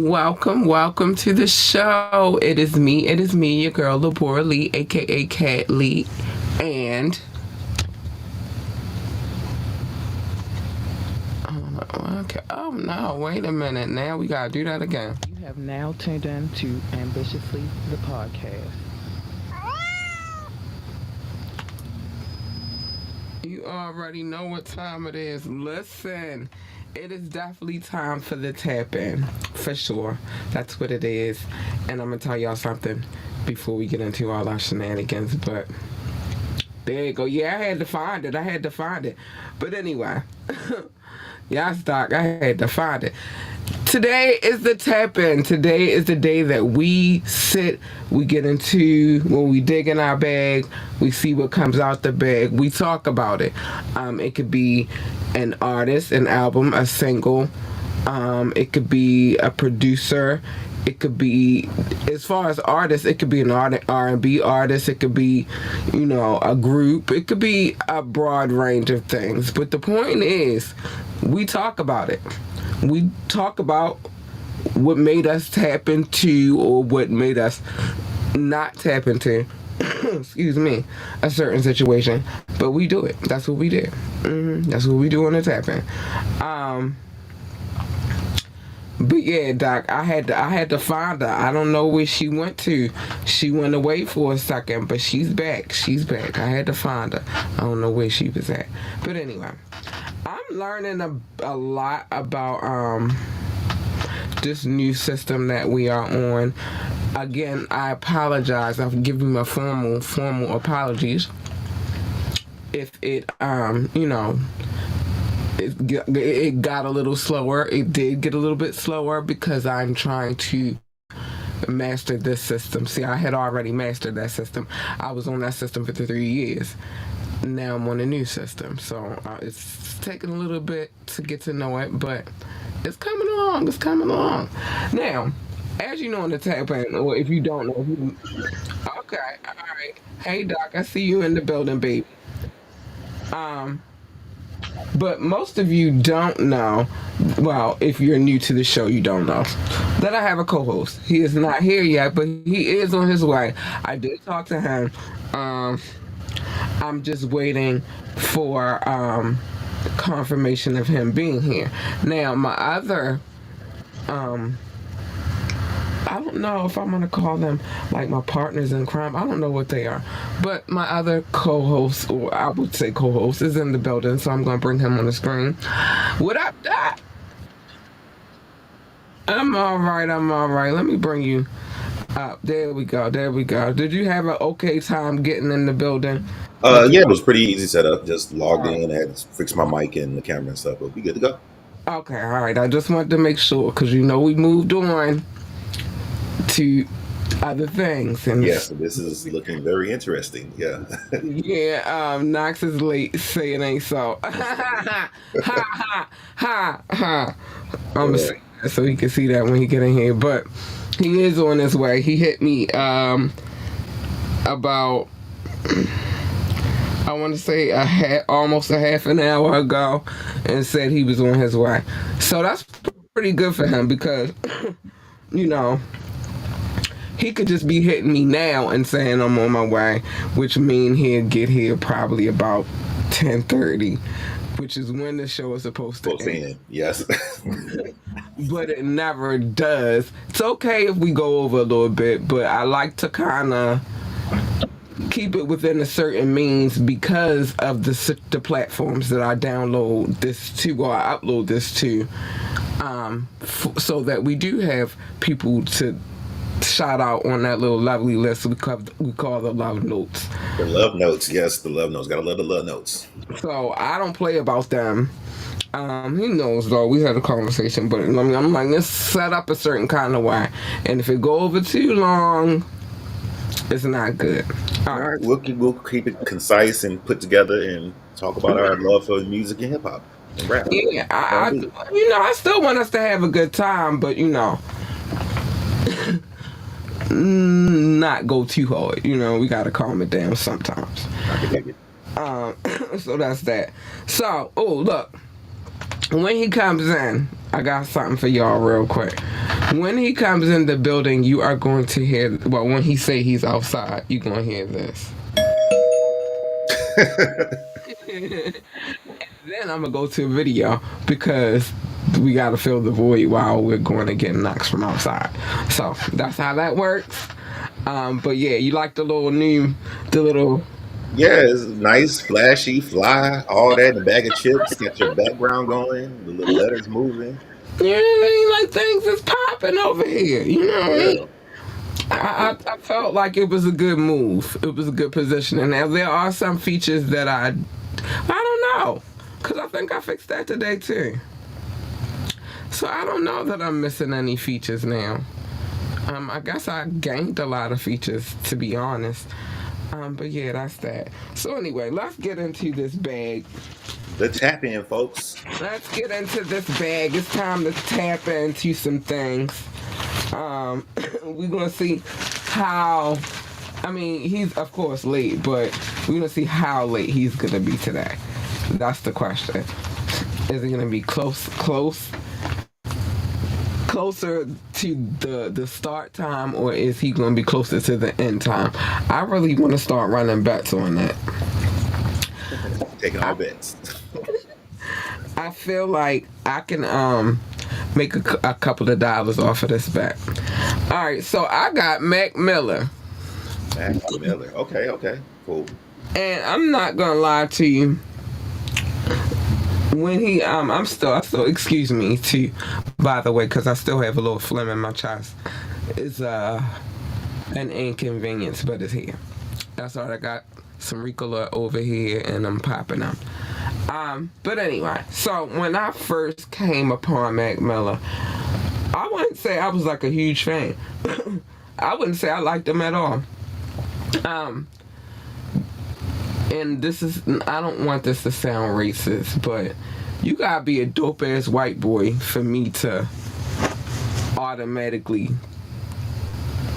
welcome to the show. It is me, your girl, Labora Lee, aka Cat Lee, and okay. Oh no, wait a minute. Now we gotta do that again. You have now tuned in to Ambitiously the podcast. You already know what time it is. Listen, it is definitely time for the tap in. For sure. That's what it is. And I'm going to tell y'all something before we get into all our shenanigans. But there you go. Yeah, I had to find it. But anyway. Yes, Doc, I had to find it. Today is the tap in. Today is the day that we sit, we get into, when we dig in our bag, we see what comes out the bag, we talk about it. It could be an artist, an album, a single. It could be a producer. It could be, as far as artists, it could be an R&B artist. It could be, a group. It could be a broad range of things. But the point is, we talk about it. We talk about what made us tap into or what made us not tap into, excuse me, a certain situation. But we do it. That's what we did. That's what we do on the tap in. But yeah, Doc, I had to find her. I don't know where she went to. She went away for a second, but she's back. I had to find her. I don't know where she was at. But anyway, I'm learning a lot about this new system that we are on. Again, I apologize. I've given my formal apologies if it it got a little slower. It did get a little bit slower because I'm trying to master this system. See, I had already mastered that system. I was on that system for 3 years. Now I'm on a new system. So it's taking a little bit to get to know it, but it's coming along. Now, as you know on the tap in, or if you don't know, okay, all right. Hey, Doc, I see you in the building, baby. But most of you don't know, well, if you're new to the show, you don't know, that I have a co-host. He is not here yet, but he is on his way. I did talk to him. I'm just waiting for confirmation of him being here. Now, my other, I don't know if I'm going to call them like my partners in crime. I don't know what they are. But my other co-host, or I would say co-host, is in the building, so I'm going to bring him on the screen. What up, Doc? I'm all right. Let me bring you up. There we go. Did you have an okay time getting in the building? Yeah, it was pretty easy setup. Just logged in, had to fix my mic and the camera and stuff, but we good to go. Okay, all right. I just wanted to make sure, because we moved on to other things. And yes, this is looking very interesting. Yeah. Yeah, Knoxx is late. Say it ain't so. Ha ha. I'm gonna say that so he can see that when he get in here. But he is on his way. He hit me about, I want to say almost a half an hour ago, and said he was on his way. So that's pretty good for him because he could just be hitting me now and saying I'm on my way, which mean he'll get here probably about 10:30, which is when the show is supposed to end. Yes. But it never does. It's okay if we go over a little bit, but I like to kind of keep it within a certain means because of the platforms that I download this to or I upload this to, so that we do have people to shout out on that little lovely list we call the love notes. The love notes, yes, the love notes. Gotta love the love notes. So I don't play about them. He knows though. We had a conversation, but I'm like, let's set up a certain kind of way, and if it go over too long, it's not good. All right, we'll keep it concise and put together and talk about our love for music and hip hop and rap. Yeah, I still want us to have a good time, but not go too hard. We gotta calm it down sometimes. I can dig it. So that's that. So, look, when he comes in, I got something for y'all real quick. When he comes in the building, you are going to hear. Well, when he say he's outside, you gonna hear this. Then I'm gonna go to a video because we gotta fill the void while we're going to get Knoxx from outside. So that's how that works. But yeah, you like the little. Yeah, it's nice, flashy, fly, all that in a bag of chips. Get your background going, the little letters moving. You know what I mean? Like things is popping over here. You know what I mean? Yeah. I felt like it was a good move. It was a good positioning. Now there are some features that I don't know, cause I think I fixed that today too. So I don't know that I'm missing any features now. I guess I gained a lot of features to be honest. But yeah, that's that. So anyway, let's get into this bag. The tap in, folks. Let's get into this bag. It's time to tap into some things. We're gonna see how. I mean, he's of course late, but we're gonna see how late he's gonna be today. That's the question. Is it gonna be closer to the start time, or is he gonna be closer to the end time? I really want to start running bets on that. Taking all bets. I feel like I can make a couple of dollars off of this bet. All right, so I got Mac Miller. Mac Miller. Okay, cool. And I'm not gonna lie to you. When he I still excuse me too, by the way, because I still have a little phlegm in my chest. It's an inconvenience, but it's here. That's all I got. Some Ricola over here, and I'm popping them. But anyway, so when I first came upon Mac Miller, I wouldn't say I was like a huge fan. I wouldn't say I liked him at all. And this is, I don't want this to sound racist, but you gotta be a dope ass white boy for me to automatically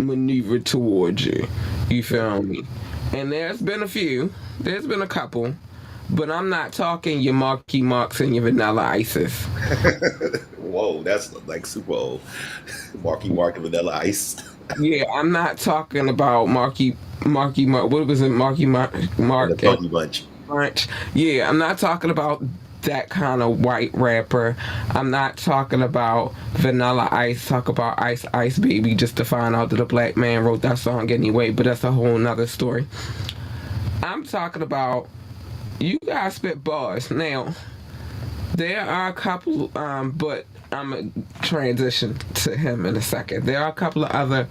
maneuver towards you. You feel me? And there's been a couple, but I'm not talking your Marky Marks and your Vanilla Ices. Whoa, that's like super old. Marky Mark and Vanilla Ice. Yeah, I'm not talking about Marky Mark. What was it, Marky Mark? The Funky Bunch. Yeah, I'm not talking about that kind of white rapper. I'm not talking about Vanilla Ice. Talk about Ice Ice Baby just to find out that a black man wrote that song anyway, but that's a whole nother story. I'm talking about you guys spit bars. Now, there are a couple, but I'm going to transition to him in a second. There are a couple of other,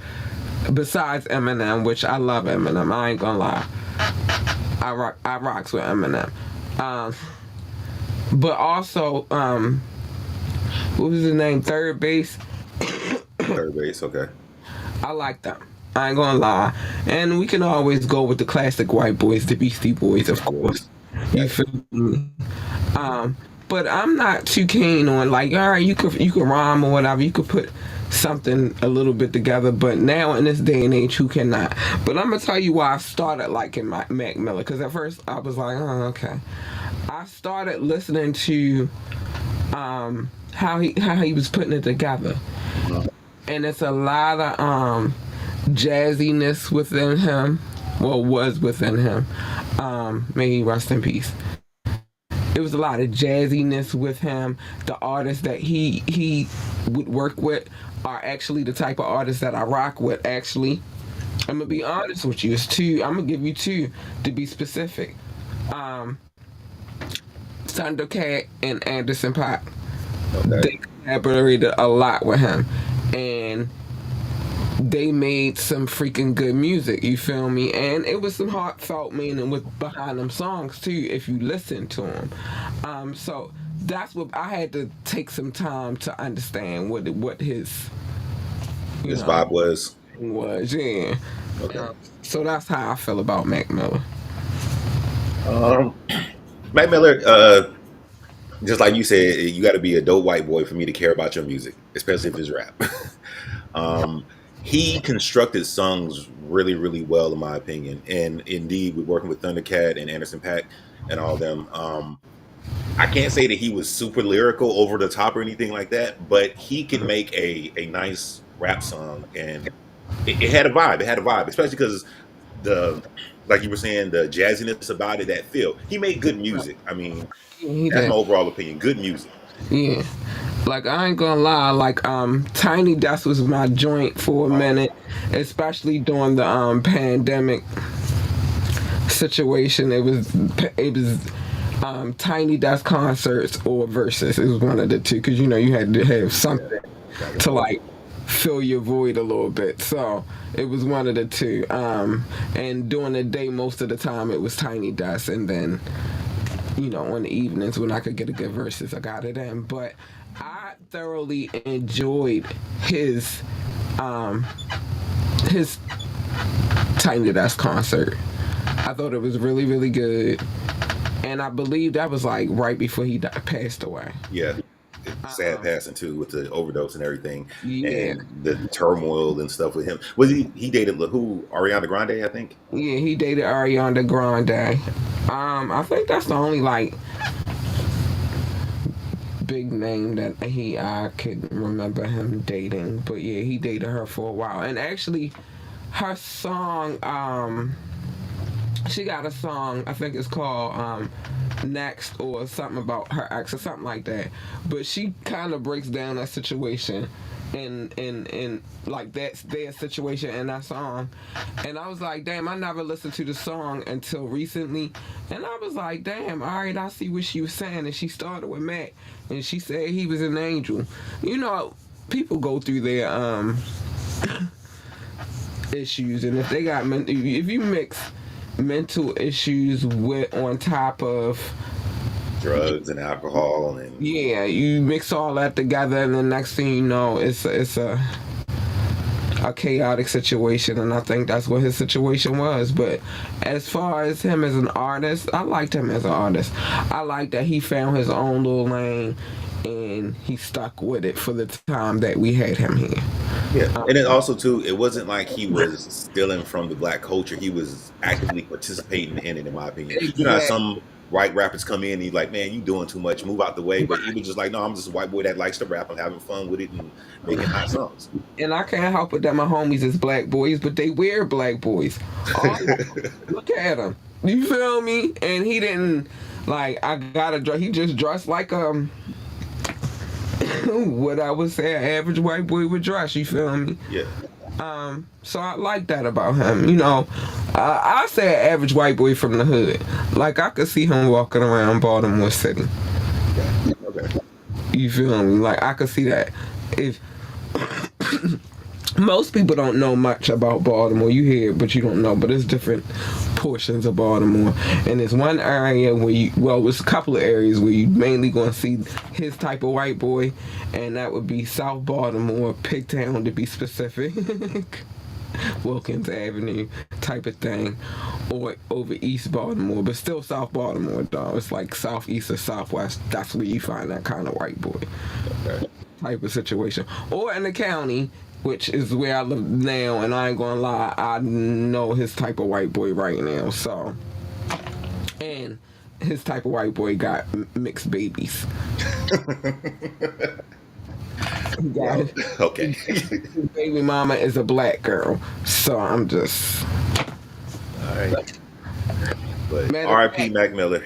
besides Eminem, which I love Eminem. I ain't gonna lie. I rocks with Eminem. But also, what was his name? Third Base. Third Base, okay. I like them. I ain't gonna lie. And we can always go with the classic white boys, the Beastie Boys, of course. You feel me? But I'm not too keen on like, all right, you could rhyme or whatever. You could put something a little bit together. But now in this day and age, who cannot? But I'm gonna tell you why I started liking Mac Miller. Because at first I was like, oh, okay. I started listening to how he was putting it together, and it's a lot of jazziness within him. Well, was within him. May he rest in peace. It was a lot of jazziness with him. The artists that he would work with are actually the type of artists that I rock with. Actually, I'm gonna be honest with you. It's two. I'm gonna give you two to be specific. Thundercat and Anderson .Paak. Okay. They collaborated a lot with him, and they made some freaking good music. You feel me? And it was some heartfelt meaning with behind them songs too, if you listen to them. So that's what I had to take some time to understand what his Vibe was. Yeah. Okay. So that's how I feel about Mac Miller. Mac Miller, just like you said, you got to be a dope white boy for me to care about your music, especially if it's rap. He constructed songs really, really well, in my opinion. And indeed, we're working with Thundercat and Anderson .Paak and all of them. I can't say that he was super lyrical, over the top, or anything like that, but he could make a nice rap song, and it had a vibe. It had a vibe, especially because the like you were saying, the jazziness about it, that feel. He made good music. I mean, He that's my did. overall opinion. Good music. Yeah. Like I ain't gonna lie, like Tiny Desk was my joint for a Oh minute, especially during the pandemic situation. It was Tiny Desk concerts or verses. It was one of the two because you had to have yeah, something back and to forth. like fill your void a little bit. So it was one of the two. And during the day, most of the time it was Tiny Desk, and then on the evenings when I could get a good verses, I got it in. But I thoroughly enjoyed um his Tiny Desk concert. I thought it was really, really good. And I believe that was like right before he passed away. Yeah, sad Um, passing too, with the overdose and everything, yeah, and the turmoil and stuff with him. Was he dated who? Ariana Grande, I think. yeah, he dated Ariana Grande. I think that's the only like big name that I could remember him dating. But yeah, he dated her for a while. And actually, her song, she got a song. I think it's called Next or something about her ex or something like that. But she kind of breaks down that situation. In like that's their situation in that song, and I was like, damn, I never listened to the song until recently, and I was like, damn, all right, I see what she was saying, and she started with Mac, and she said he was an angel. People go through their issues, and if they got if you mix mental issues with on top of Drugs and alcohol and yeah, you mix all that together, and the next thing you know, it's a chaotic situation, and I think that's what his situation was. But as far as him as an artist, I liked him as an artist. I like that he found his own little lane, and he stuck with it for the time that we had him here. yeah, and then also too, it wasn't like he was stealing from the black culture. He was actively participating in it, in my opinion. You know how Exactly. some white rappers come in and he's like, "Man, you doing too much. Move out the way." But he was just like, "No, I'm just a white boy that likes to rap. I'm having fun with it and making hot songs." And I can't help it that my homies is black boys, but they wear black boys. Oh, look at him. You feel me? And he didn't like. I gotta dress. He just dressed like what I would say an average white boy would dress. You feel me? Yeah, So I like that about him. I say an average white boy from the hood. Like I could see him walking around Baltimore City. okay, okay. You feel me? Like I could see that. If most people don't know much about Baltimore, you hear it, but you don't know. But it's different portions of Baltimore, and there's one area where it's a couple of areas where you mainly gonna see his type of white boy, and that would be South Baltimore, Pigtown to be specific. Wilkins Avenue type of thing, or over East Baltimore, but still South Baltimore, though. It's like southeast or southwest. That's where you find that kind of white boy Okay. type of situation. Or in the county, which is where I live now, and I ain't gonna lie, I know his type of white boy right now. So, and his type of white boy got mixed babies. He got Well, okay. his baby mama is a black girl. So I'm just All right. But matter of R.I.P. fact, Mac Miller.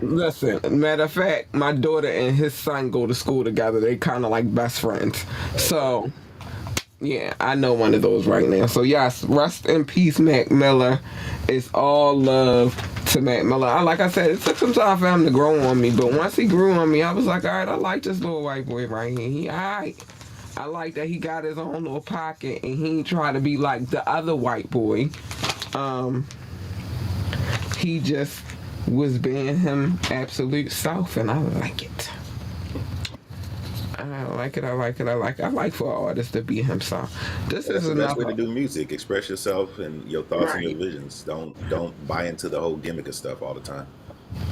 listen, matter of fact, my daughter and his son go to school together. They kind of like best friends. So yeah, I know one of those right now. So yes, rest in peace, Mac Miller. It's all love to Mac Miller. Like I said, it took some time for him to grow on me, but once he grew on me, I was like, all right, I like this little white boy right here. He all right. I like that he got his own little pocket and he ain't try to be like the other white boy. Um, he just was being him absolute self, and I like it. I like it. I like it. I like for an artist to be himself. This And is that's the best way to another do music. Express yourself and your thoughts and your right. visions. Don't buy into the whole gimmick of stuff all the time.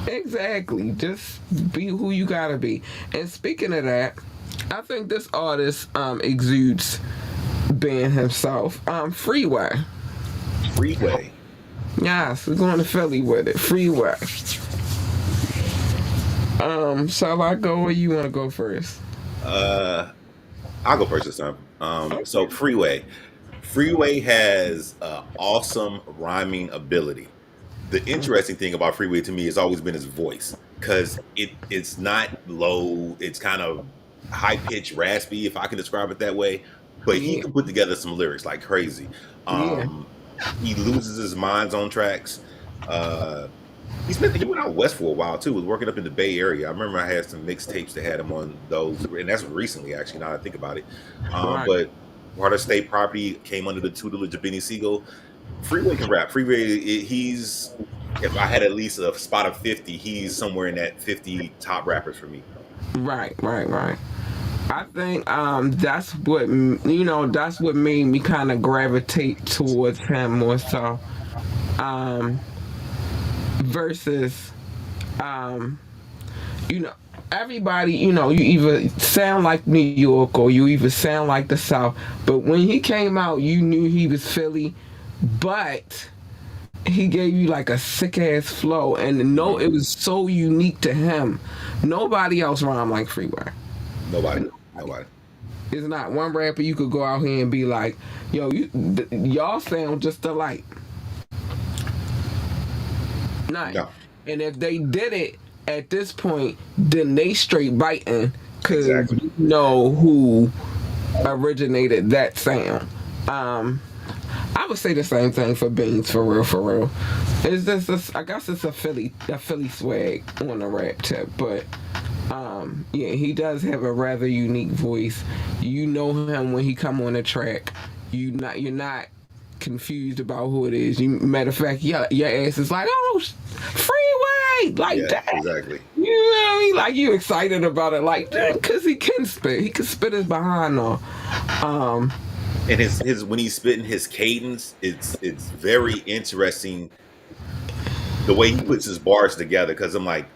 Exactly. Just be who you gotta be. And speaking of that, I think this artist exudes being himself. Freeway. Freeway. Yes, we're going to Philly with it. Freeway. Shall I go or you want to go first? Uh, I'll go first this time. So Okay. Freeway has awesome rhyming ability. The interesting thing about Freeway to me has always been his voice, because it's not low, it's kind of high pitched, raspy, if I can describe it that way. But he Yeah, can put together some lyrics like crazy. yeah. He loses his minds on tracks. Uh, he went out west for a while too. Was working up in the Bay Area. I remember I had some mixtapes that had him on those, and that's recently actually. Now that I think about it, Right. but Water State Property came under the tutelage of Benny Siegel. Freeway can rap. He's, if I had at least a spot of 50, he's somewhere in that 50 top rappers for me. Right, right, right. I think that's what that's what made me kind of gravitate towards him more so. Um, versus um, you know everybody, you either sound like New York or you either sound like the South. But when he came out, you knew he was Philly, but he gave you like a sick ass flow, and no, it Hmm. was so unique to him. Nobody else rhymed like Freeway. Nobody, nobody. It's not one rapper you could go out here and be like, yo, y'all sound just alike. None. No, And if they did it at this point, then they straight biting because exactly. you know who originated that sound. Um, I would say the same thing for Beans, for real, for real. It's just, I guess it's a Philly swag on the rap tip, but yeah, he does have a rather unique voice. You know him when he come on the track. You're not confused about who it is. Matter of fact, your ass is like, oh, Freeway, like Yeah, that. exactly. You know what I mean? Like you excited about it, like that, because he can spit. He can spit his behind off. Um, And his when he's spitting his cadence, it's very interesting the way he puts his bars together. Because I'm like,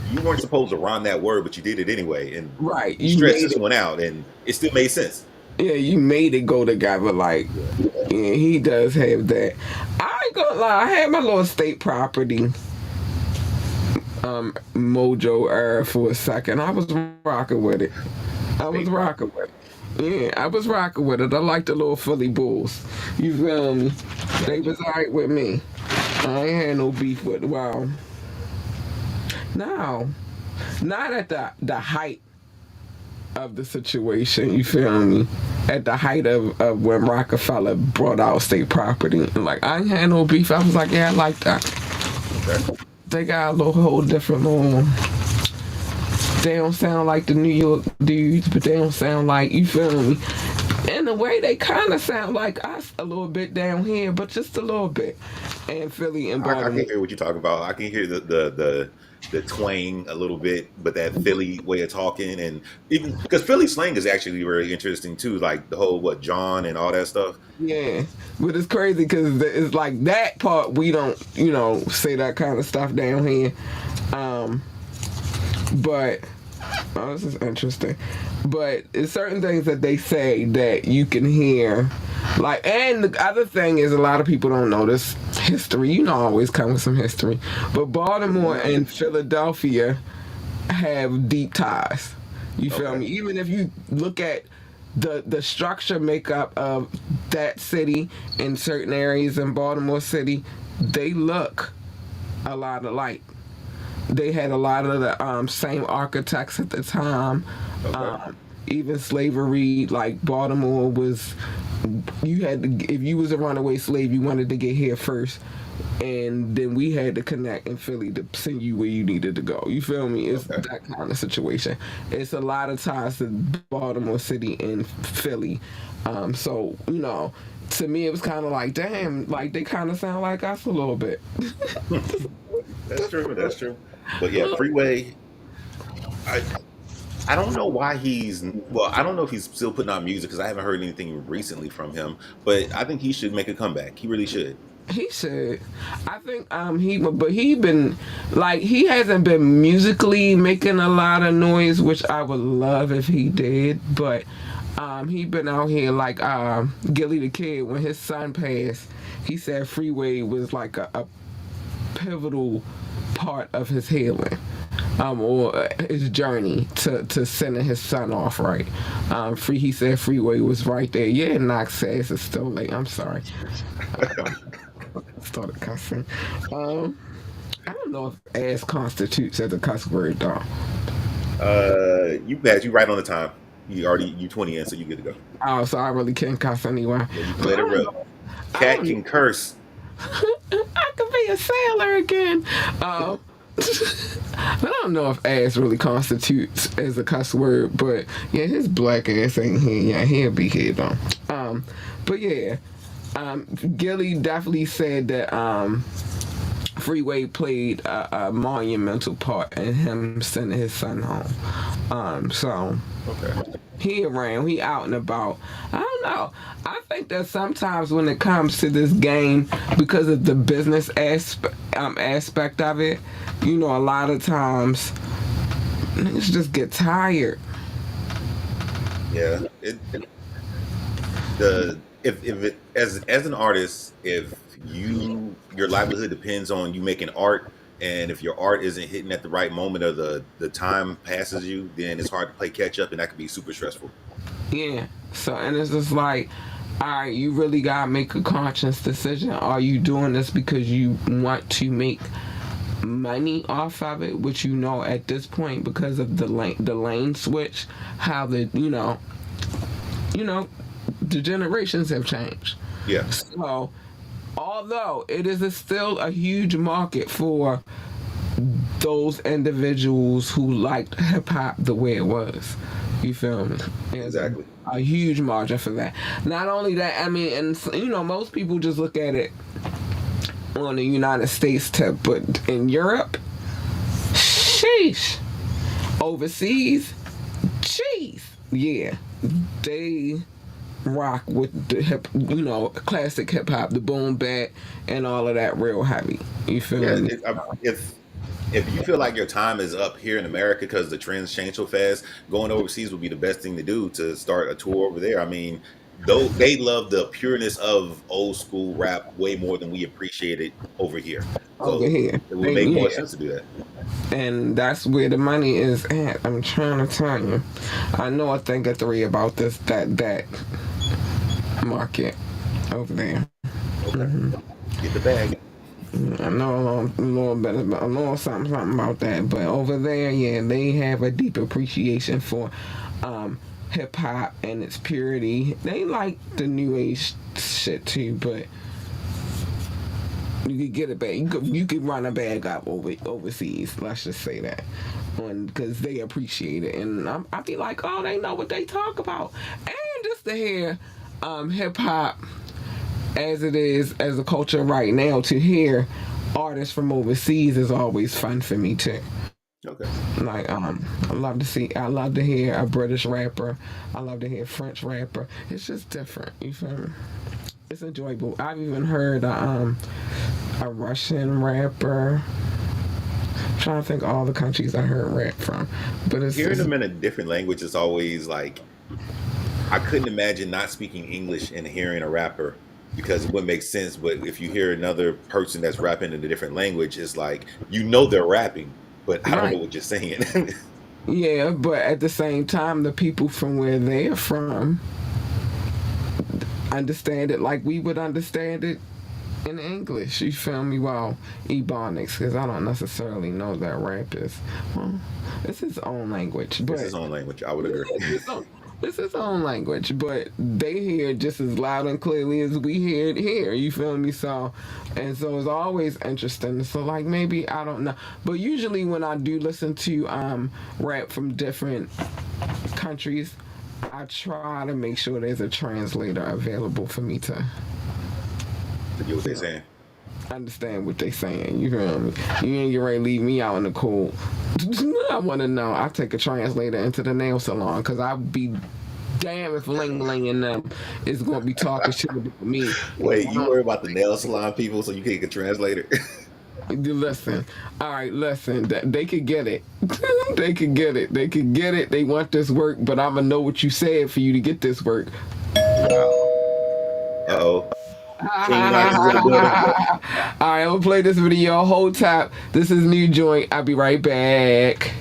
you weren't supposed to rhyme that word, but you did it anyway, and right, you you stretched made this it. one out, and it still made sense. Yeah, you made it go together. Like, Yeah. yeah, he does have that. I ain't gonna lie. I had my little state property mojo era for a second. I was rocking with it. I was State rocking property. with it. Yeah, I was rocking with it. I like the little Philly Bulls. You feel me? They Gotcha. was alright with me. I ain't had no beef with. Wow. Now, not at the height of the situation. You feel me? At the height of when Rockefeller brought out state property. Like I ain't had no beef. I was like, yeah, I like that. Okay. They got a little whole different little. They don't sound like the New York dudes, but they don't sound like, you feel me? In a way, they kind of sound like us a little bit down here, but just a little bit. And Philly and I Baltimore. can hear what you're talking about. I can hear the twang a little bit, but that Philly way of talking, and even because Philly slang is actually very interesting too, like the whole what John and all that stuff. Yeah, but it's crazy because it's like that part we don't, say that kind of stuff down here. Um, but this is interesting. But it's certain things that they say that you can hear. Like, and the other thing is a lot of people don't know this history. Always come with some history. But Baltimore and Philadelphia have deep ties. You feel Okay. me? Even if you look at the structure makeup of that city in certain areas in Baltimore City, they look a lot alike. They had a lot of the same architects at the time. Okay. Even slavery, like Baltimore was, you had to, if you was a runaway slave, you wanted to get here first, and then we had to connect in Philly to send you where you needed to go. You feel me? It's Okay. that kind of situation. It's a lot of ties to Baltimore City and Philly. So to me, it was kind of like, damn, like they kind of sound like us a little bit. That's true. That's true. But yeah, Freeway. I I don't know why he's well. I don't know if he's still putting out music because I haven't heard anything recently from him. But I think he should make a comeback. He really should. He should. I think he been like he hasn't been musically making a lot of noise, which I would love if he did. But he been out here like Gilly the Kid when his son passed. He said Freeway was like a pivotal part of his healing. or his journey to sending his son off right. He said Freeway was right there. Yeah, Knox says it's still late. I'm sorry. Started cussing. Um, I don't know if ass constitutes as a cuss word though. You passed. You right on the time. You 20 in, so you good to go. Oh, so I really can't cuss anyway. Yeah, you can But let I it don't rip. know. I Cat don't know. can curse. I could be a sailor again. I don't know if ass really constitutes as a cuss word, but yeah, his black ass ain't here. Yeah, he'll be here though. But yeah, Gilly definitely said that Freeway played a monumental part in him sending his son home. So Okay. he around, he out and about. I don't know. I think that sometimes when it comes to this game, because of the business aspect of it, a lot of times niggas just get tired. Yeah. The if it as an artist, if your livelihood depends on you making art, and if your art isn't hitting at the right moment or the time passes you, then it's hard to play catch up, and that can be super stressful. Yeah. So and it's just like, all right, you really gotta make a conscious decision. Are you doing this because you want to make money off of it, which at this point because of the lane switch, how you know the generations have changed. Yeah. So although it is still a huge market for those individuals who liked hip hop the way it was. You feel me? There's Exactly. a huge margin for that. Not only that, I mean, and most people just look at it on the United States tip, but in Europe, sheesh, overseas, jeez, yeah, they rock with the classic hip hop, the boom bap, and all of that real heavy. You feel Yeah. me? If you feel like your time is up here in America because the trends change so fast, going overseas would be the best thing to do to start a tour over there. I mean, though they love the pureness of old school rap way more than we appreciate it over here. Over So here, it would make more yeah, sense to do that. and that's where the money is at. I'm trying to tell you. I know a thing or three about that market over there. Okay. Get the bag. I know a little bit about a little something about that, but over there, yeah, they have a deep appreciation for hip hop and its purity. They like the new age shit too, but you could get a bag. You could run a bag up overseas. Let's just say that, because they appreciate it, and I be like, oh, they know what they talk about, and just to hear hip hop as it is as a culture right now, to hear artists from overseas is always fun for me too. Okay. Like I love to hear a British rapper. I love to hear a French rapper. It's just different. You feel me? It's enjoyable. I've even heard a Russian rapper. I'm trying to think of all the countries I heard rap from, but it's Hearing just them in a different language is always like, I couldn't imagine not speaking English and hearing a rapper because it wouldn't make sense. But if you hear another person that's rapping in a different language, it's like they're rapping, but I don't know right. what you're saying. Yeah, but at the same time, the people from where they're from understand it like we would understand it in English. You feel me? Well, Ebonics, because I don't necessarily know that rap is. Well, it's his own language, It's but his own language. I would agree. it's his own language, but they hear it just as loud and clearly as we hear it here. You feel me? So it's always interesting. So like maybe I don't know, but usually when I do listen to rap from different countries, I try to make sure there's a translator available for me to To get what they're saying. understand what they saying. You feel me? You ain't get ready to leave me out in the cold. I want to know. I take a translator into the nail salon because I'll be damn if Ling Ling and them is going to be talking shit about me. Wait, you worry about the nail salon people so you can get a translator? Listen, all right, listen. They could get it. They could get it. They could get it. They want this work, but I'm gonna know what you said for you to get this work. Wow. Uh-oh. King Knoxx is in the building. Alright, I'm gonna play this video. Hold tap. This is new joint. I'll be right back.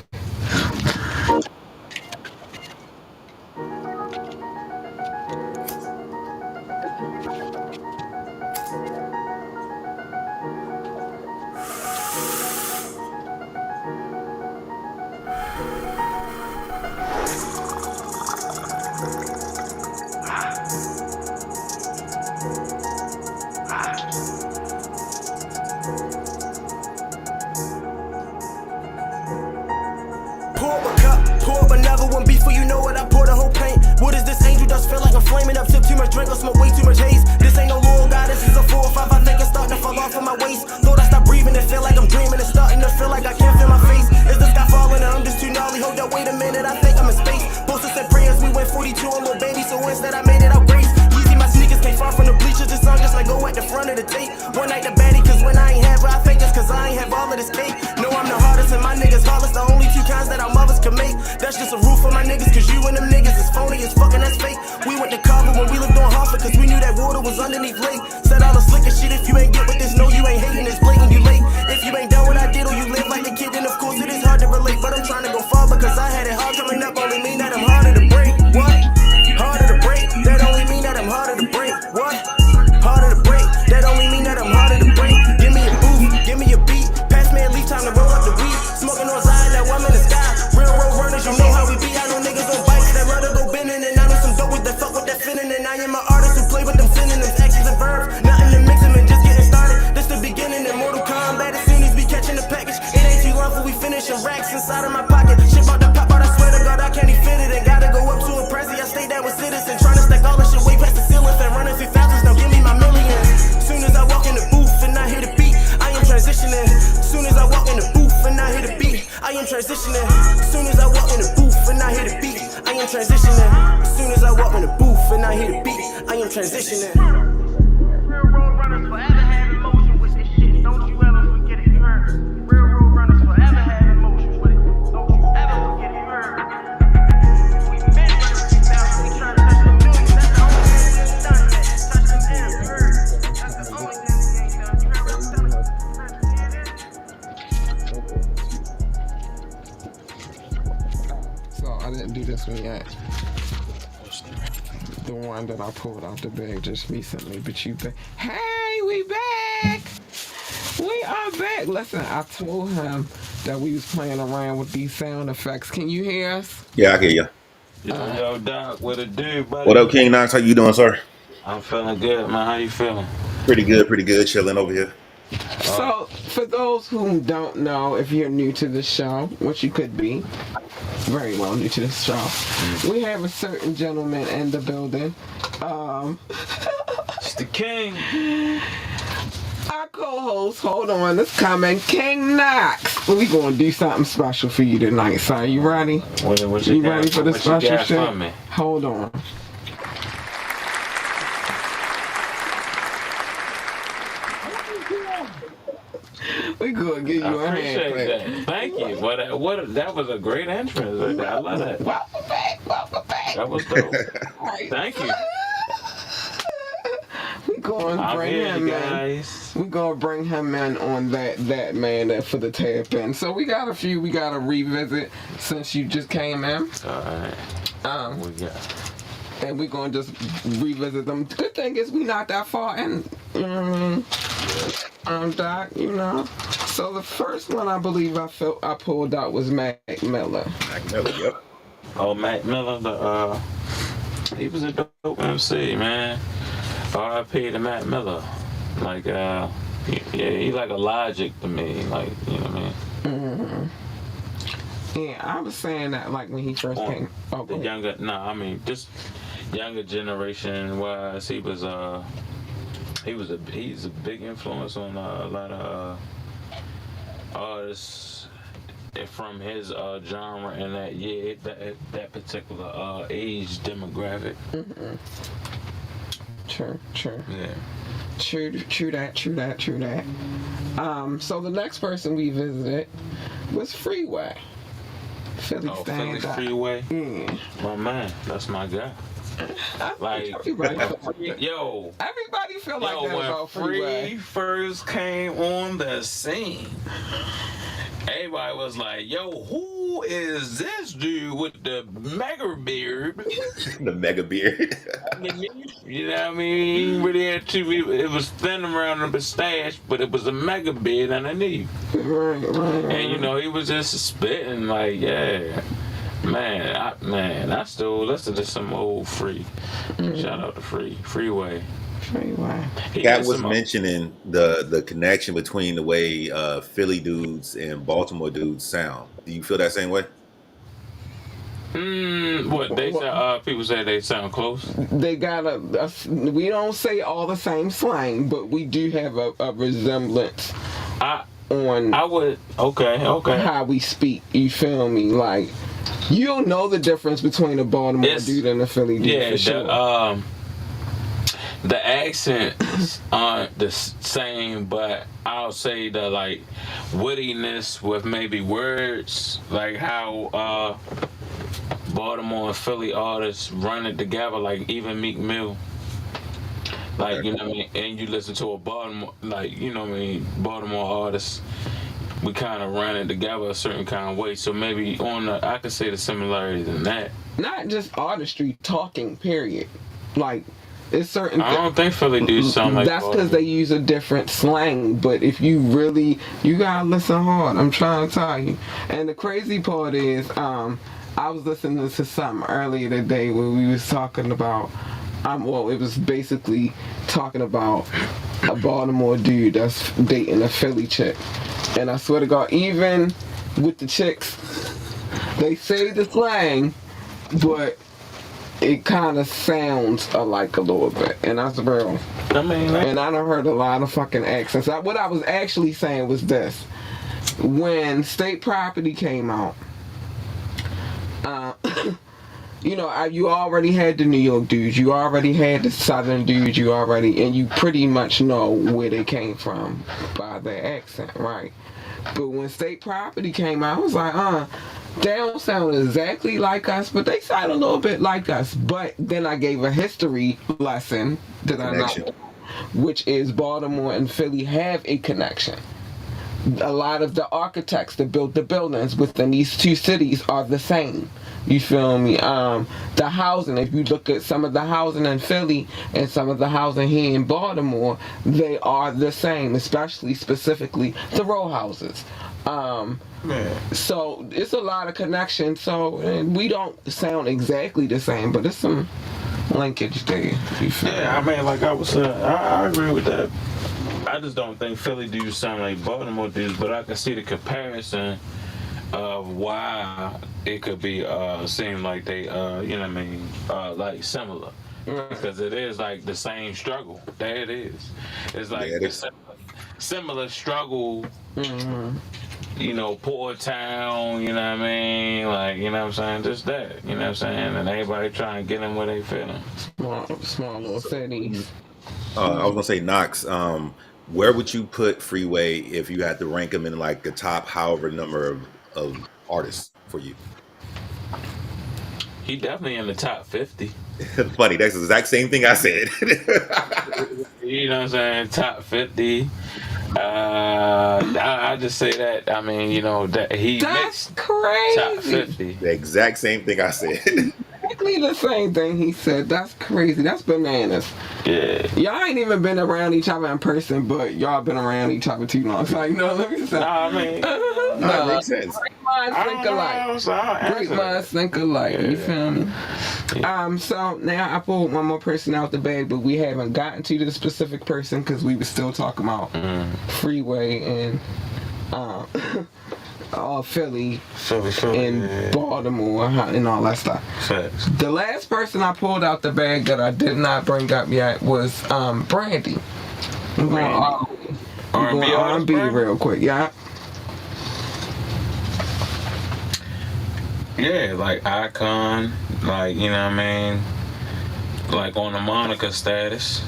Pour up a cup, pour up another one before you know it. I pour the whole paint. What is this angel dust? Feel like I'm flaming up. Sip too much drink or smoke way too much haze. This ain't no Lord God, this is a 4 or 5. I think it's starting to fall off of my waist. Thought I stopped breathing and feel like I'm dreaming. It's starting to feel like I can't feel my face. Is the sky falling and I'm just too gnarly? Hold up, wait a minute, I think I'm in space. Supposed to said prayers, we went 42 on little baby, so instead I made it out grace. Easy, my sneakers came far from the bleachers. This song just like go at the front of the tape. One night the baddie, cause when I ain't have her, I think it's cause I ain't have all of this cake. No, I'm the hardest and my niggas heartless. The only 2 kinds that our mothers can make. That's just a roof for my niggas, cause you and them niggas is phony as fucking that's fake. We went to Carver when we lived on Hartford, cause we knew that water was underneath lake. Said all the slicker shit, if you ain't get with this, no, you ain't hating, it's blatant, you late. If you ain't done what I did or you live like a kid, then of course it is hard to relate. But I'm trying to go far because I had it hard coming up, only mean that I'm harder to break. What? Harder to break, that only mean that I'm harder to break. What? Harder to break, that only mean that I'm harder to break. Give me a booth, give me a beat, pass me at least time to roll up the weed. Smoking on Zion, now I'm in the sky. Real road runners, you know how we be. I know niggas on bikes that love to go bending, and I know some dope with that fuck with that finning. And I am an artist who play with them synonyms, actions and verbs. Nothing to mix them and just getting started. This the beginning in Mortal Kombat. As soon as we catching the package, it ain't too long for we finishing racks inside of my pocket. Shit about to pop out, I swear to God I can't even fit it. And gotta go up to a Prezi, I stay down with citizen. Trying to stack all this shit way past the ceiling. Fan running through thousands, now give me my millions. Soon as I walk in the booth and I hear the beat, I am transitioning. Soon as I walk in the booth and I hear the beat, I am transitioning. Soon as I walk in the booth and I hear the beat, I am transitioning. Soon as I walk in the booth and I hear the beat, I am transitioning. Real road runners forever have emotion with this shit. Don't you ever forget it, you heard? Real road runners forever have emotion with it. Don't you ever forget it, you heard? We been running 2000, we trying to touch the millions. That's the only thing we ain't done yet. Touch the M, you heard? That's the only thing we ain't done. You heard what I'm telling you? So I didn't do this one yet. The one that I pulled out the bag just recently, but you back. Hey, we back! We are back. Listen, I told him that we was playing around with these sound effects. Can you hear us? Yeah, I hear you. Yo, Doc, what it do, buddy? What up, King Knoxx? How you doing, sir? I'm feeling good, man. How you feeling? Pretty good. Chilling over here. So, for those who don't know, if you're new to the show, which you could be, very well new to the show, we have a certain gentleman in the building. It's the king. Our co-host, hold on, let's comment, King Knoxx. We gonna do something special for you tonight, son. You ready? What You ready for the what special you got shit? for me? Hold on. We gonna give you I a hand appreciate clap. that. Thank you. What? That was a great entrance. I love that. Welcome back. That was dope. Right. Thank you. We gonna I'm bring here, him you in. guys. We gonna bring him in on that man that for the tap in. So we got a few we gotta revisit since you just came in. All right. Um, We got. and we gonna just revisit them. Good thing is we not that far in. You know what I mean? Doc, you know. So the first one I believe I pulled out was Mac Miller. Mac Miller, yep. Oh, Mac Miller. He was a dope MC, man. R.I.P. to Mac Miller. Like, he like a Logic to me. Like, you know what I mean? Yeah, I was saying that like when he first came. Oh, The go ahead. just younger generation wise, he's a big influence on a lot of artists from his genre and that particular age demographic. True. Yeah. True that. So the next person we visited was Freeway. Philly Oh, stand Philly up. Freeway. Yeah. My man, that's my guy. Like, Everybody feel like that. yo, Everybody feel like that when about Free Freeway. first came on the scene, everybody was like, yo, who is this dude with the mega beard? The mega beard. You know what I mean? Really had to, it was thin around the mustache, but it was a mega beard underneath. Right. And, you know, he was just spitting like, yeah. Man, I still listen to some old Free. Shout out to Freeway. Freeway. Cat was mentioning the connection between the way Philly dudes and Baltimore dudes sound. Do you feel that same way? What they say? People say they sound close. They got we don't say all the same slang, but we do have a resemblance on I would okay. how we speak. You feel me? Like, you'll know the difference between a Baltimore dude and a Philly dude. Yeah, for sure. The accents aren't the same, but I'll say the like wittiness with maybe words, like how Baltimore and Philly artists run it together, like even Meek Mill. Like, you know what I mean? And you listen to a Baltimore, like, you know what I mean, Baltimore artists, we kind of run it together a certain kind of way. So maybe I could say the similarities in that. Not just artistry, talking, period. Like, it's certain I don't think Philly dudes sound like that's because they use a different slang, but if you really, you gotta listen hard. I'm trying to tell you. And the crazy part is, I was listening to something earlier today where we was talking about, it was basically talking about a Baltimore dude that's dating a Philly chick. And I swear to God, even with the chicks, they say the slang, but it kind of sounds alike a little bit, and that's real. I mean, and I done heard a lot of fucking accents. What I was actually saying was this: when State Property came out, you know, you already had the New York dudes, you already had the Southern dudes, and you pretty much know where they came from by their accent, right? But when State Property came out, I was like, they don't sound exactly like us, but they sound a little bit like us. But then I gave a history lesson that I know, which is Baltimore and Philly have a connection. A lot of the architects that built the buildings within these two cities are the same. You feel me? The housing, if you look at some of the housing in Philly and some of the housing here in Baltimore, they are the same, specifically the row houses. So it's a lot of connection. So we don't sound exactly the same, but there's some linkage there. Yeah, I mean, like I was saying, I agree with that. I just don't think Philly dudes sound like Baltimore dudes, but I can see the comparison of why it could be seem like they, you know what I mean, like similar. Because it is like the same struggle. There it is. It's like similar struggle. You know, poor town, you know what I mean? Like, you know what I'm saying? Just that, you know what I'm saying? And everybody trying to get them where they feeling. Small little cities. I was gonna say, Knoxx, where would you put Freeway if you had to rank him in like the top however number of artists for you? He definitely in the top 50. Funny, that's the exact same thing I said. You know what I'm saying? Top 50. I just say that. I mean, you know, that that's crazy. Top 50. The exact same thing I said. Exactly the same thing he said. That's crazy. That's bananas. Yeah. Y'all ain't even been around each other in person, but y'all been around each other too long. It's like, no, let me say. Nah, I mean, that makes sense. Great minds think alike. Great minds think alike. You feel me? Yeah. So now I pulled one more person out the bag, but we haven't gotten to the specific person because we were still talking about Freeway and Philly and Baltimore and all that stuff. Facts. The last person I pulled out the bag that I did not bring up yet was Brandy. We're going R&B real quick, yeah. Yeah, like Icon, like, you know what I mean? Like on the Monica status.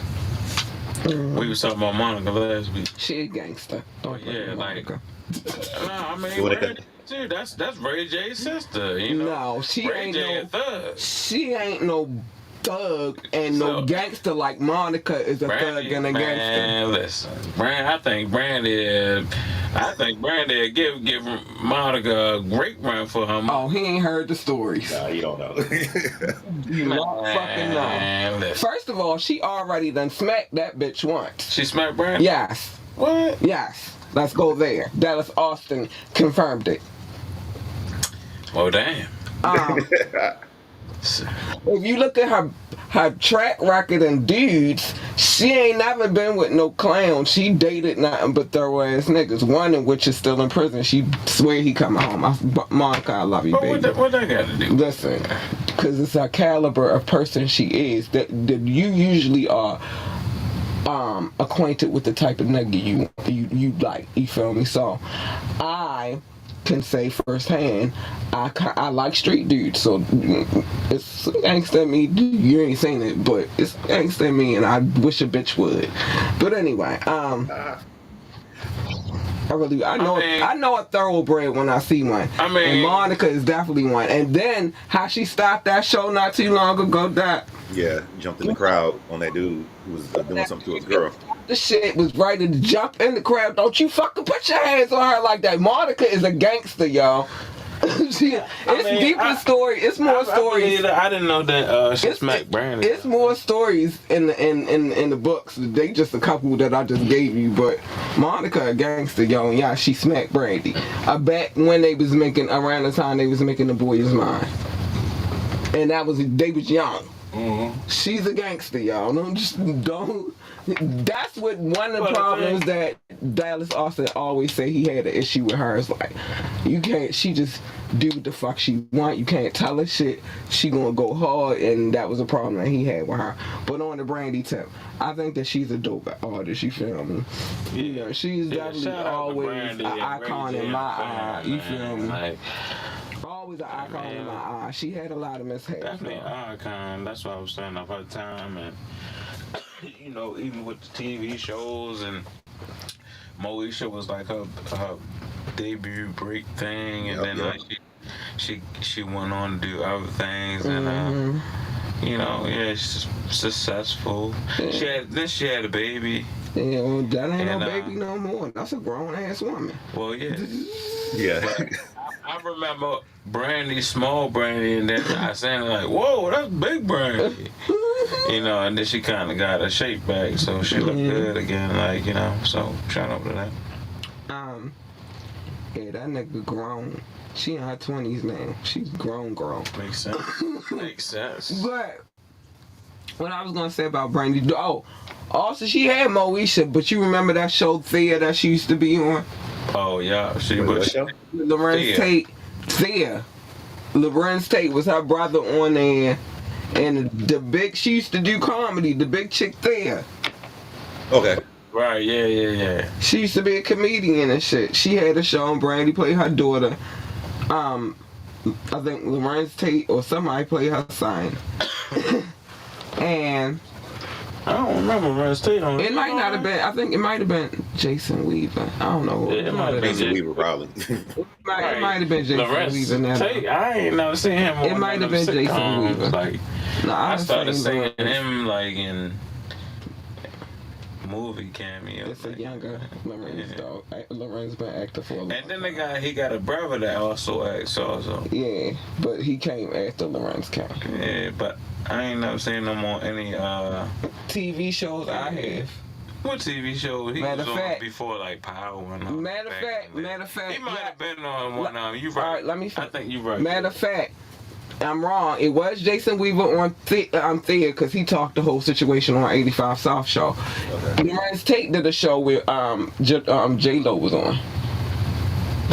We was talking about Monica last week. She a gangster. Yeah, like, I mean, dude, that's Ray J's sister, you know? No, she Ray ain't J no a thug. She ain't no thug and no So- gangster like Monica is a thug and a gangster. Man, listen, I think Brandy give Monica a great run for her. Oh, he ain't heard the stories. Nah, you don't know. You don't fucking know. Man, listen. First of all, she already done smacked that bitch once. She smacked Brandy? Yes. What? Yes. Let's go there. Dallas Austin confirmed it. Oh, damn. If you look at her track record and dudes, she ain't never been with no clown. She dated nothing but thorough ass niggas. One of which is still in prison. She swear he coming home. Monica, I love you, But baby. what that got to do? Listen, because it's a caliber of person she is that you usually are acquainted with the type of nigga you like. You feel me? So I can say firsthand, I like street dudes, so it's gangsta me. You ain't seen it, but it's gangsta me, and I wish a bitch would. But anyway, I know a thoroughbred when I see one. I mean, and Monica is definitely one. And then how she stopped that show not too long ago, that Yeah, jumped in the crowd on that dude who was doing something to his girl. the shit was ready to jump in the crowd. Don't you fucking put your hands on her like that. Monica is a gangster, y'all. It's deeper story. It's more stories. I didn't know that she smacked Brandy. It's more stories in the books. They just a couple that I just gave you. But Monica a gangster, yo. And yeah, she smacked Brandy. I bet when they was making around the time they was making The Boy Is Mine, and they was young. Mm-hmm. She's a gangster, y'all. Don't. That's what one of the problems that Dallas Austin always say he had an issue with her. Is like, you can't. She just do what the fuck she want. You can't tell her shit. She gonna go hard, and that was a problem that he had with her. But on the Brandy tip, I think that she's a dope artist. You feel me? Yeah, she's definitely always an icon in my eye. You feel me? Like, always an icon in my eye. She had a lot of mishaps. Definitely an icon. That's what I was saying of her time, and you know, even with the TV shows, and Moesha was like her debut break thing, and then like she went on to do other things, and you know, yeah, she's successful. Yeah. She had a baby. Yeah, well, that ain't no baby no more. That's a grown ass woman. Well, yeah. Yeah. I remember Brandy, small Brandy, and then I sounded like, whoa, that's big Brandy. You know, and then she kind of got her shape back, so she looked good again, like, you know, so shout out to that. Yeah, that nigga grown. She in her 20s now. She's grown. Makes sense. Makes sense. But what I was gonna say about Brandy, also she had Moesha, but you remember that show Thea that she used to be on? Oh yeah, Lorenz Tate. Thea. Lorenz Tate was her brother on there, and the big, she used to do comedy. The big chick Thea. Okay. Right. Yeah. She used to be a comedian and shit. She had a show, and Brandy played her daughter. I think Lorenz Tate or somebody played her son. And I don't remember Lorenz Tate on it. It might not have been. I think it might have been Jason Weaver. I don't know. Yeah, it might have been Jason Weaver, probably. It might have been Jason Lorenz Weaver. Now. Tate, I ain't never seen him on It might have been sitcoms. Jason Weaver. Like, No, I started seen seeing Lorenz. him like in movie cameos. It's a like, younger Lorenz yeah. dog. Lorenz been acting for a long And then time. he got a brother that also acts also. Yeah, but he came after Lorenz came. Yeah, but I ain't never seen him on any TV shows I have. what TV show he Matter was of on fact- before, like Power and all Matter of back fact, in the day. matter of fact, He might yeah. have been on one. You right. All right, let me. I think you right. Matter of fact, I'm wrong. It was Jason Weaver on Thea because he talked the whole situation on 85 South show. Lorenz Tate did a show with J Lo was on.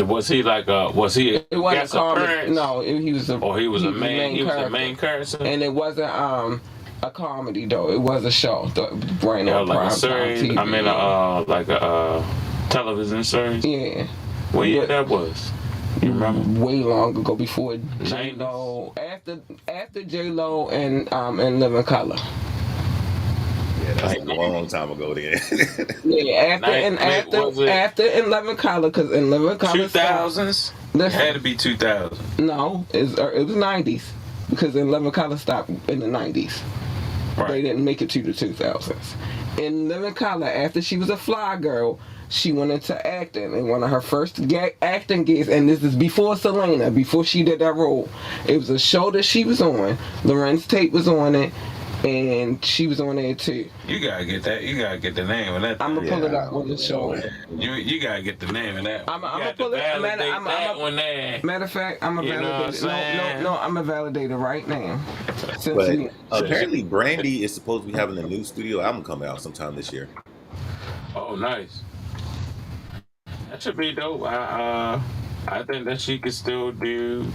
Was he like was he? It wasn't guest comedy. appearance? No, he was a. Or he was a the main. He was character. a main character. And it wasn't a comedy though. It was a show. Right Yeah, on like a prime series. time TV. I mean, like a television series. Yeah. What year But- that was? You remember? Way long ago, before J Lo, after J Lo and Living Color. Yeah, that's a long time ago then. Yeah, Was it after in Living Color, because in Living Color 2000s. It Listen, had to be 2000. no, it was 90s because in Living Color stopped in the 90s. They didn't make it to the 2000s. In Living Color, after she was a fly girl, she went into acting. And one of her first acting gigs, and this is before Selena, before she did that role. It was a show that she was on. Lorenz Tate was on it, and she was on there too. You gotta get that. You gotta get the name of that. I'm gonna pull it up on the show. You gotta get the name of that. I'm gonna pull it. That one there. Matter of fact, I'm gonna validate it. No, I'm gonna validate it right now. But apparently, Brandy is supposed to be having a new studio album coming out sometime this year. Oh, nice. That should be dope. I think that she could still do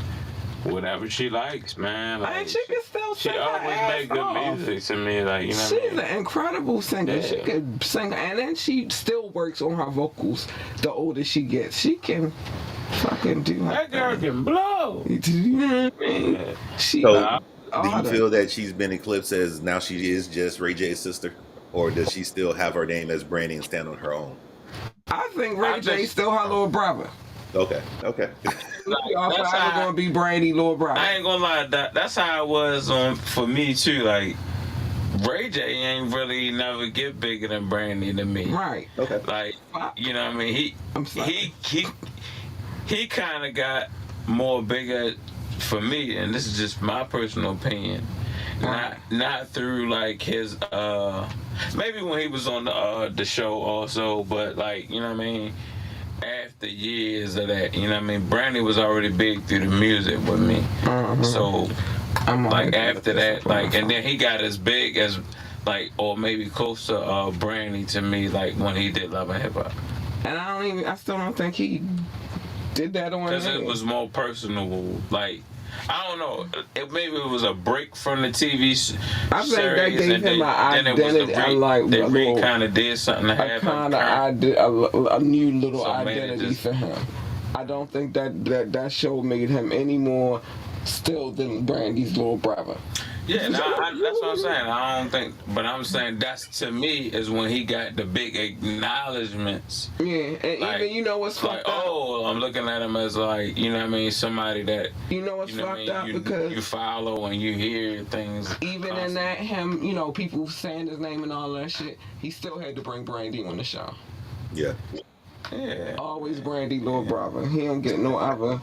whatever she likes, man. Like, and she can still sing. She always make good music to me, like, you know. She's an incredible singer. Yeah. She can sing, and then she still works on her vocals. The older she gets, she can fucking do her that girl can blow. You know what I mean? Yeah. So, do you feel that she's been eclipsed as now she is just Ray J's sister, or does she still have her name as Brandy and stand on her own? I think Ray J still her little brother. Okay. Y'all probably gonna be Brandy little brother. I ain't gonna lie, that's how it was for me too. Like, Ray J ain't really never get bigger than Brandy to me. Right. Okay. Like, you know what I mean? He kind of got more bigger for me, and this is just my personal opinion. Not through like his maybe when he was on the show also, but like, you know what I mean, after years of that, you know what I mean, Brandy was already big through the music with me. So like after that, like, and then he got as big as like, or maybe close to Brandy to me, like when he did Love and Hip Hop. And I still don't think he did that on because it was more personal. Like, I don't know. Maybe it was a break from the TV series. I think that gave him an identity. I like they kind of did something to have a new little identity for him. I don't think that show made him any more still than Brandy's little brother. Yeah, that's what I'm saying. I don't think, but I'm saying that's, to me, is when he got the big acknowledgments. Yeah, and like, even, you know what's fucked up? Oh, I'm looking at him as like, you know what I mean, somebody that, you know what's fucked up, because you follow and you hear things. Even constantly. In that, him, you know, people saying his name and all that shit, he still had to bring Brandy on the show. Yeah. Yeah. Always Brandy little brother. He don't get no other.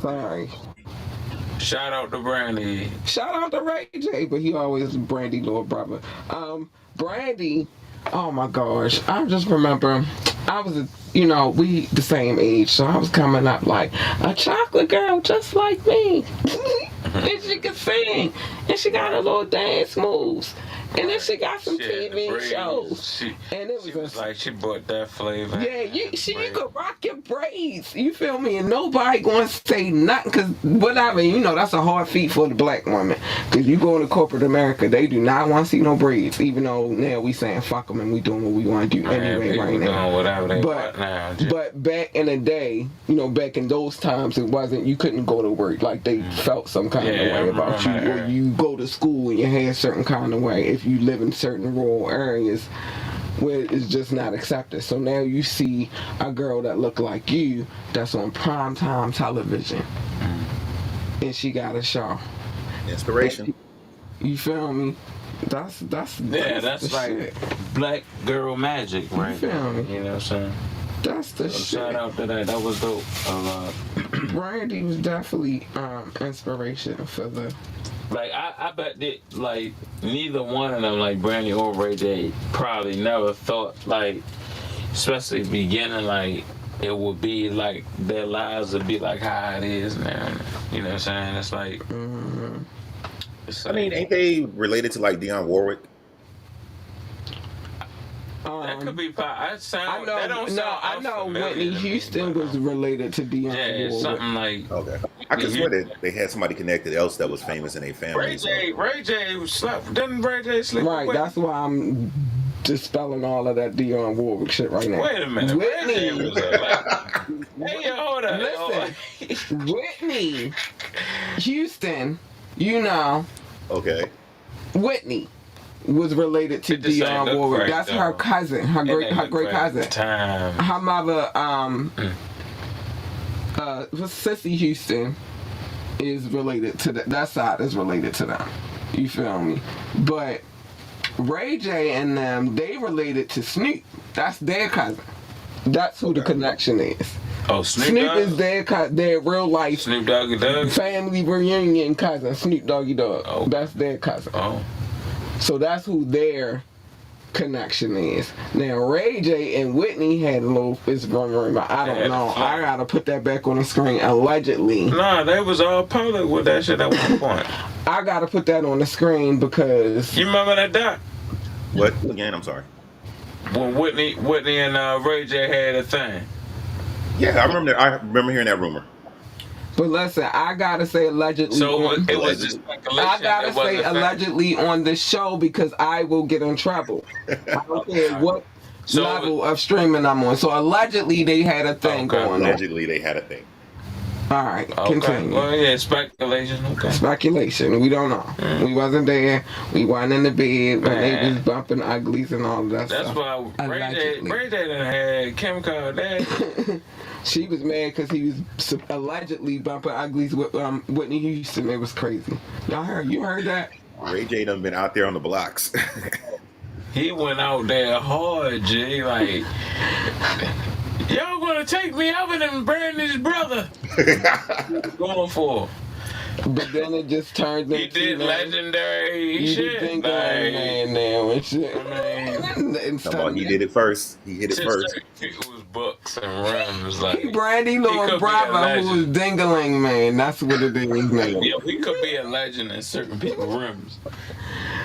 Sorry. Shout out to Brandy. Shout out to Ray J, but he always Brandy little brother. Brandy, oh my gosh, I just remember I was, we the same age, so I was coming up like a chocolate girl just like me. And she could sing, and she got a little dance moves. And then she got some TV shows. And it was like she brought that flavor. Yeah, you could rock your braids. You feel me? And nobody going to say nothing, because whatever, that's a hard feat for the black woman. Because you go into corporate America, they do not want to see no braids, even though now we saying fuck them and we doing what we want to do anyway right now. Whatever they want now. But back in the day, back in those times, it wasn't, you couldn't go to work. Like they felt some kind of way about you. Or you go to school and you had a certain kind of way. If you live in certain rural areas where it's just not accepted. So now you see a girl that look like you that's on primetime television, and she got a show. Inspiration. You feel me? That's like shit. Black girl magic, right? You feel me? You know what I'm saying? That's the shit. Shout out to that. That was dope. Brandy was definitely inspiration for the. Like, I bet that, like, neither one of them, like Brandy or Ray J, probably never thought, like, especially beginning, like, it would be like their lives would be like how it is now. You know what I'm saying? It's like, I mean, ain't they related to like Dionne Warwick? That could be. I know Whitney Houston was related to Dionne Warwick. Yeah, something like. Okay. I could swear that they had somebody connected else that was famous in their family. Ray J slept. Didn't Ray J sleep? Right. That's why I'm dispelling all of that Dionne Warwick shit right now. Wait a minute. Whitney. Hey, hold on. Listen. Whitney Houston. Okay. Whitney was related to Dionne Warwick. Right, that's her cousin, her great cousin. Her mother, Sissy Houston is related to that side is related to them. You feel me? But Ray J and them, they related to Snoop. That's their cousin. That's who the connection is. Oh, Snoop Snoop Dogg? is their real life Snoop Doggy Dogg? family reunion cousin. Snoop Doggy Dogg. Oh. That's their cousin. Oh. So that's who their connection is. Now Ray J and Whitney had a little rumor. I don't know. I gotta put that back on the screen. Allegedly. Nah, they was all public with that shit at one point. I gotta put that on the screen because You remember that doc? What again? I'm sorry. When Whitney and Ray J had a thing. Yeah, I remember hearing that rumor. but listen, I gotta say allegedly. So on, it was just speculation. I gotta It wasn't say a fact. allegedly on this show because I will get in trouble. I don't care what So- level of streaming I'm on. So allegedly they had a thing Okay. going on. Allegedly, they had a thing. All right, Okay. continue. Well, yeah, speculation. Okay. Speculation. We don't know. We wasn't there. We weren't in the bed when they Man. was bumping uglies and all of that That's stuff. why Allegedly. Ray J done had Kim Kardashian. She was mad because he was allegedly bumping uglies with Whitney Houston. It was crazy. Y'all heard? You heard that? Ray J done been out there on the blocks. He went out there hard, G. Like, y'all gonna take me over than Brandy's brother? Going for. But then it just turned into He did legendary You shit. think Like, man now and shit. And Well, he did it first. He hit it just first. it was books and rims. Like, Brandy He Lord could be a Bravo who was legend. dingling man. That's what it is now. yeah, he could be a legend in certain people's rims.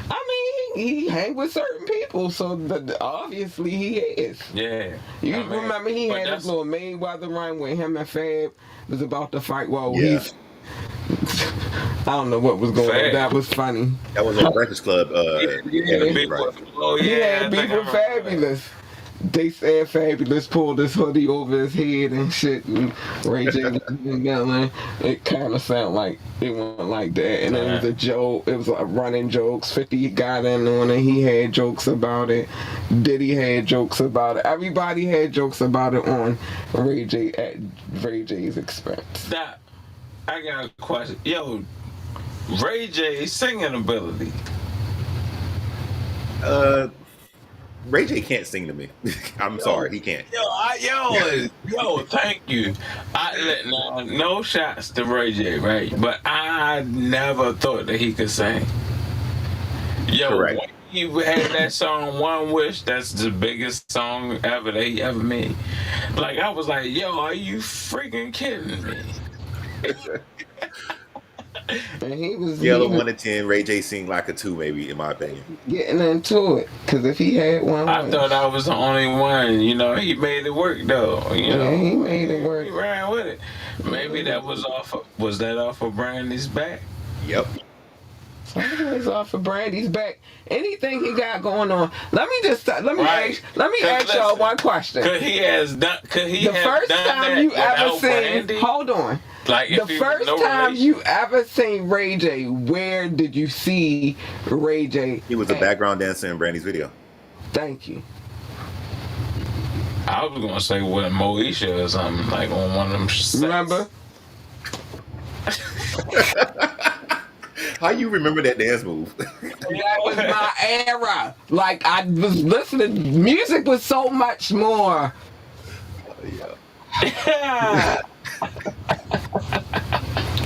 I mean, he hang with certain people, so obviously he is. Yeah. You I mean, remember he but had that's- this little Mayweather run with him and Fab was about to fight. Well, Yeah. he's. I don't know what was going on. Fab. That was funny. That was on Breakfast Club. Big right. boy. Oh, yeah. He had I beef think I with remember that. Fabulous. They said Fabulous pulled his hoodie over his head and shit. And Ray J was yelling. It kind of sounded like it wasn't like that. And it was a joke. It was like running jokes. 50 got in on it. He had jokes about it. Diddy had jokes about it. Everybody had jokes about it on Ray J at Ray J's expense. Stop. I got a question. Yo, Ray J's singing ability. Ray J can't sing to me. I'm sorry, he can't. Yo, thank you. No shots to Ray J, right? But I never thought that he could sing. Yo, Correct. when he had that song "One Wish," that's the biggest song ever that he ever made. Like, I was like, yo, are you freaking kidding me? And he was Yellow 1 to 10. Ray J sing like a 2, maybe, in my opinion. getting into it. Because if he had one, I thought I was the only one. You know, he made it work though. You know, yeah, he made it work. he ran with it. Maybe that was off of Brandy's back. Yep. Somebody's off of Brandy's back. Anything he got going on. Let me Right. ask y'all Listen, one question. Could he have done The first that time you ever without seen Brandy? hold on. Like, The if he was first no time relation? you ever seen Ray J, where did you see Ray J? He was a at? background dancer in Brandy's video. Thank you. I was gonna say with Moesha or something, like on one of them sets. Remember? How you remember that dance move? That was my era. Like I was listening. Music was so much more. Yeah.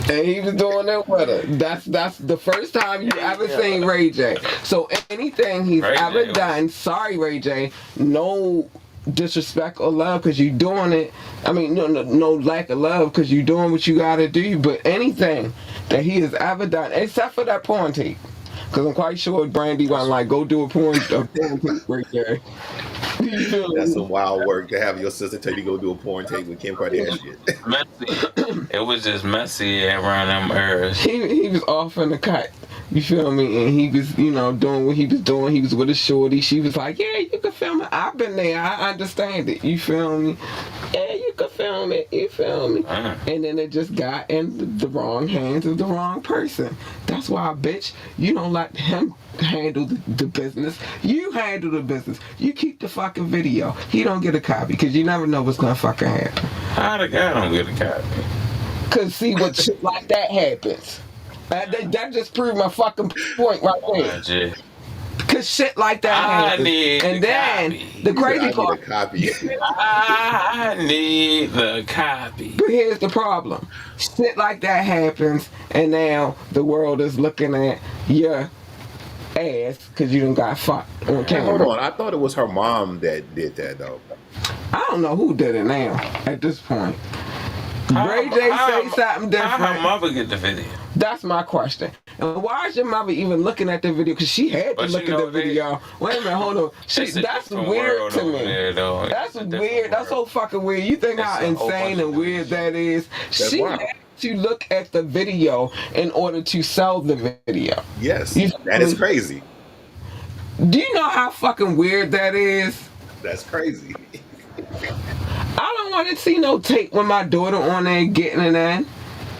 And he was doing it with her. That's the first time you ever seen Ray J. So anything he's Ray J ever was- done, sorry Ray J, no disrespect or love because you doing it. I mean, no lack of love because you doing what you gotta do. But anything that he has ever done, except for that porn tape, because I'm quite sure Brandy wasn't like, go do a porn tape, Ray J. That's some wild work to have your sister tell you to go do a porn tape with Kim Kardashian. Messy. It was just messy around them eras. He was off in the cut. You feel me? And he was, doing what he was doing. He was with a shorty. She was like, yeah, you can film it. I've been there. I understand it. You feel me? Yeah, you can film it. You feel me? And then it just got in the wrong hands of the wrong person. That's why, bitch, you don't let him handle the business. You handle the business. You keep the fucking video. He don't get a copy because you never know what's gonna fucking happen. How the guy don't get a copy? Cause see what shit like that happens. That just proved my fucking point right there. Gee. Cause shit like that I happens. need And the then copy. the crazy I need a part. copy. I need the copy. But here's the problem. Shit like that happens, and now the world is looking at your ass because you done got fucked on Hold camera. on, I thought it was her mom that did that though. I don't know who did it now at this point. Ray J say something How her different. mother get the video? That's my question. And why is your mother even looking at the video? Because she had to But look you at know the video. Wait a minute, hold on. It's a That's different weird world to over me. there, though. That's It's a different weird. That's so world. fucking weird. You think It's how a whole insane bunch and of weird shit. that is? That's She wild. had to look at the video in order to sell the video. Yes, You- that is crazy. Do you know how fucking weird that is? That's crazy. I don't want to see no tape when my daughter on there getting it in,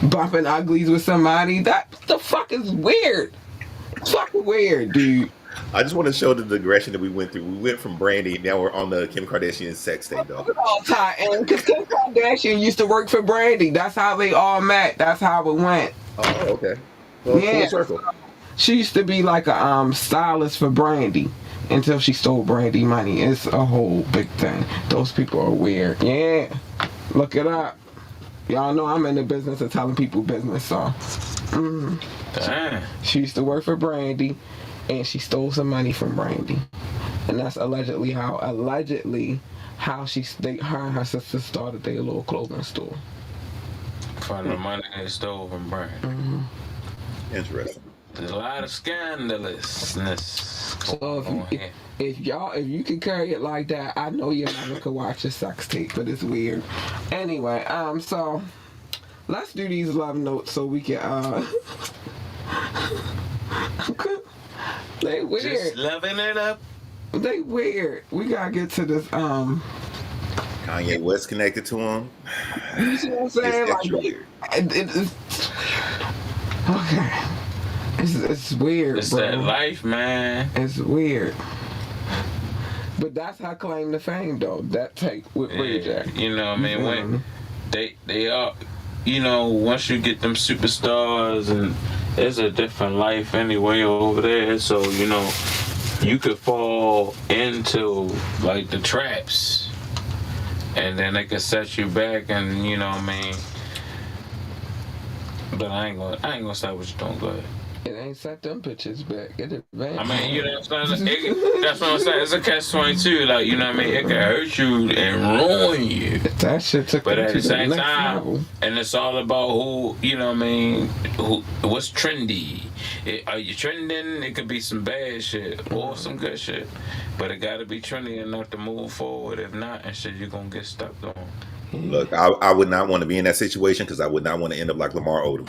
bumping uglies with somebody. That the fuck is weird. It's fucking weird, dude. I just want to show the digression that we went through. We went from Brandy, now we're on the Kim Kardashian sex tape, though. All time, and because Kim Kardashian used to work for Brandy. That's how they all met. That's how it went. Oh, okay. Well, Yeah. full circle. She used to be like a stylist for Brandy until she stole Brandy money. It's a whole big thing. Those people are weird. Yeah, look it up. Y'all know I'm in the business of telling people business, so. Damn. She used to work for Brandy, and she stole some money from Brandy, and that's allegedly how her and her sister started their little clothing store. From the money they stole from Brian. Interesting. There's a lot of scandalousness So going on here. if you can carry it like that, I know you never could watch a sex tape, but it's weird. Anyway, so let's do these love notes so we can they weird. Just loving it up. They weird. We gotta get to this Kanye West connected to him. you see what I'm saying? It's extra Like weird. it's okay. It's weird, It's bro. that life, man. It's weird. But that's her claim to fame, though. That tape with Ray J. You know what I mean? When they are, you know, once you get them superstars, and it's a different life anyway over there. So, you know, you could fall into like the traps, and then they could set you back, and you know what I mean. But I ain't gonna say what you doing. Go ahead. It ain't set them bitches back. It advanced. I mean, you know what I'm saying? That's what I'm saying. It's a catch-22. Like, you know what I mean? It can hurt you and ruin you. That shit took But them at to the same next time, level. and it's all about who, you know what I mean, what's trendy. Are you trending? It could be some bad shit or some good shit. But it got to be trendy enough to move forward. If not, and shit, you're going to get stuck on. Look, I would not want to be in that situation because I would not want to end up like Lamar Odom.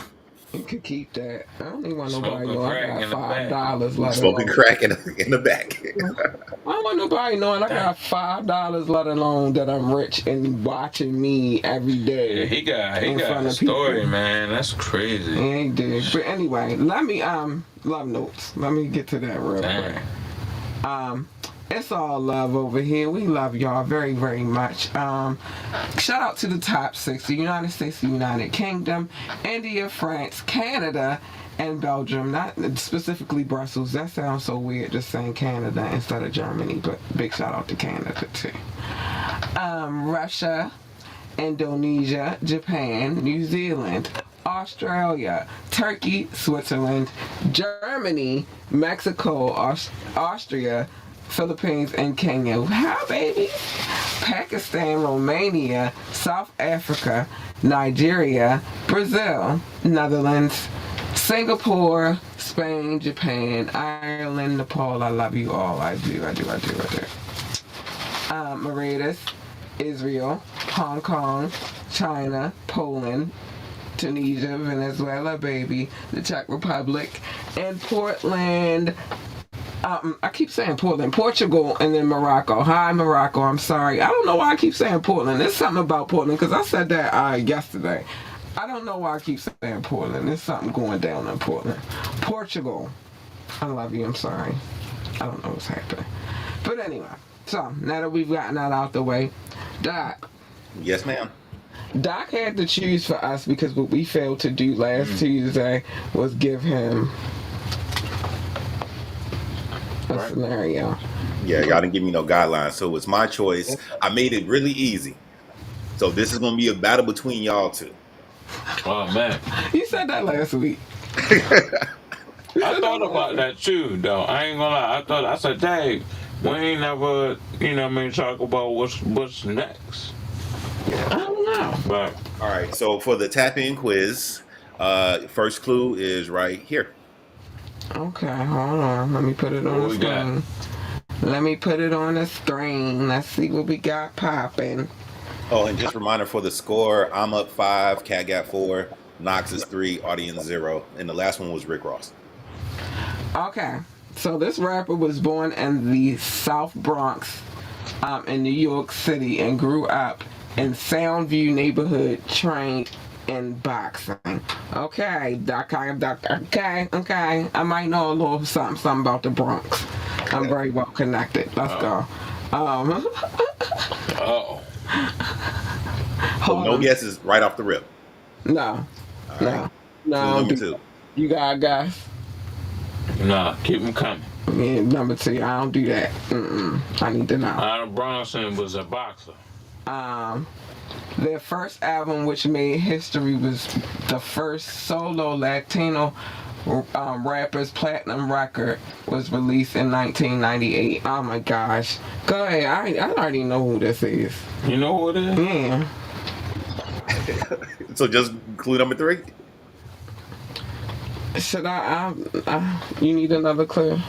You could keep that. I don't even want Smoking nobody knowing crack I in the got back. $5 let Smoking alone. crack in the back. I don't want nobody knowing I got $5 let alone that I'm rich and watching me every day. Yeah, he got in front a of people. story, man. That's crazy. He ain't dead. But anyway, let me love notes. Let me get to that real quick. Damn. It's all love over here. We love y'all very, very much. Shout out to the top 6: the United States, the United Kingdom, India, France, Canada, and Belgium. Not specifically Brussels. That sounds so weird just saying Canada instead of Germany, but big shout out to Canada too. Russia, Indonesia, Japan, New Zealand, Australia, Turkey, Switzerland, Germany, Mexico, Austria, Philippines, and Kenya. How, baby? Pakistan, Romania, South Africa, Nigeria, Brazil, Netherlands, Singapore, Spain, Japan, Ireland, Nepal. I love you all. I do. Mauritius, Israel, Hong Kong, China, Poland, Tunisia, Venezuela, baby, the Czech Republic, and Portland. I keep saying Portland, Portugal, and then Morocco. Hi, Morocco. I'm sorry. I don't know why I keep saying Portland. There's something about Portland because I said that yesterday. I don't know why I keep saying Portland. There's something going down in Portland. Portugal. I love you. I'm sorry. I don't know what's happening. But anyway, so now that we've gotten that out the way, Doc. Yes, ma'am. Doc had to choose for us because what we failed to do last Tuesday was give him Right. scenario. Yeah, y'all didn't give me no guidelines, so it's my choice. I made it really easy. So this is gonna be a battle between y'all two. Oh man, You said that last week. I thought about that too, though. I ain't gonna lie. I said, dang, we ain't never, talk about what's next. I don't know. But All right, so for the tap in quiz, first clue is right here. Okay, hold on. Let me put it on What the we got? screen. Let me put it on the screen. Let's see what we got popping. Oh, and just a reminder for the score, I'm up 5, Cat got 4, Knoxx is 3, audience 0, and the last one was Rick Ross. Okay, so this rapper was born in the South Bronx, in New York City, and grew up in Soundview neighborhood, trained in boxing. Okay. I might know a little something about the Bronx. I'm very well connected. Let's go. oh, So no guesses right off the rip. No. All No. right. No. Clue number 2. You got a guess? nah, keep them coming. Yeah, number 2. I don't do that. I need to know. Adam Bronson was a boxer. Their first album, which made history, was the first solo Latino rapper's platinum record, was released in 1998. Oh my gosh. Go ahead. I already know who this is. You know who it is? Yeah. So just clue number 3. Should you need another clue?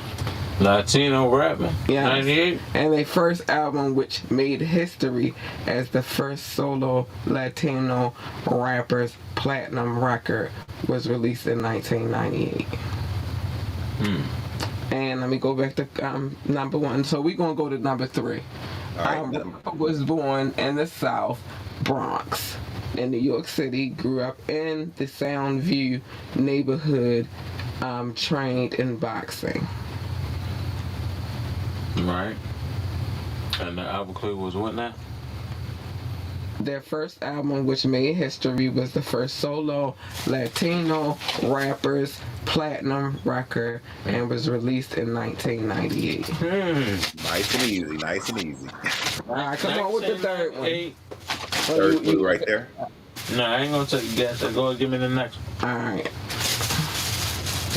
Latino rapper. Yeah. 98. And their first album, which made history as the first solo Latino rapper's platinum record, was released in 1998. And let me go back to number 1. So we're going to go to number 3. All right. Rapper was born in the South Bronx in New York City, grew up in the Soundview neighborhood, trained in boxing. Right. And the album clue was what now? Their first album, which made history, was the first solo Latino rapper's platinum record and was released in 1998. Nice and easy. Nice and easy. All right, come on with the third one. 1998. Third clue right there. No, I ain't gonna take a guess. Go and give me the next one. All right.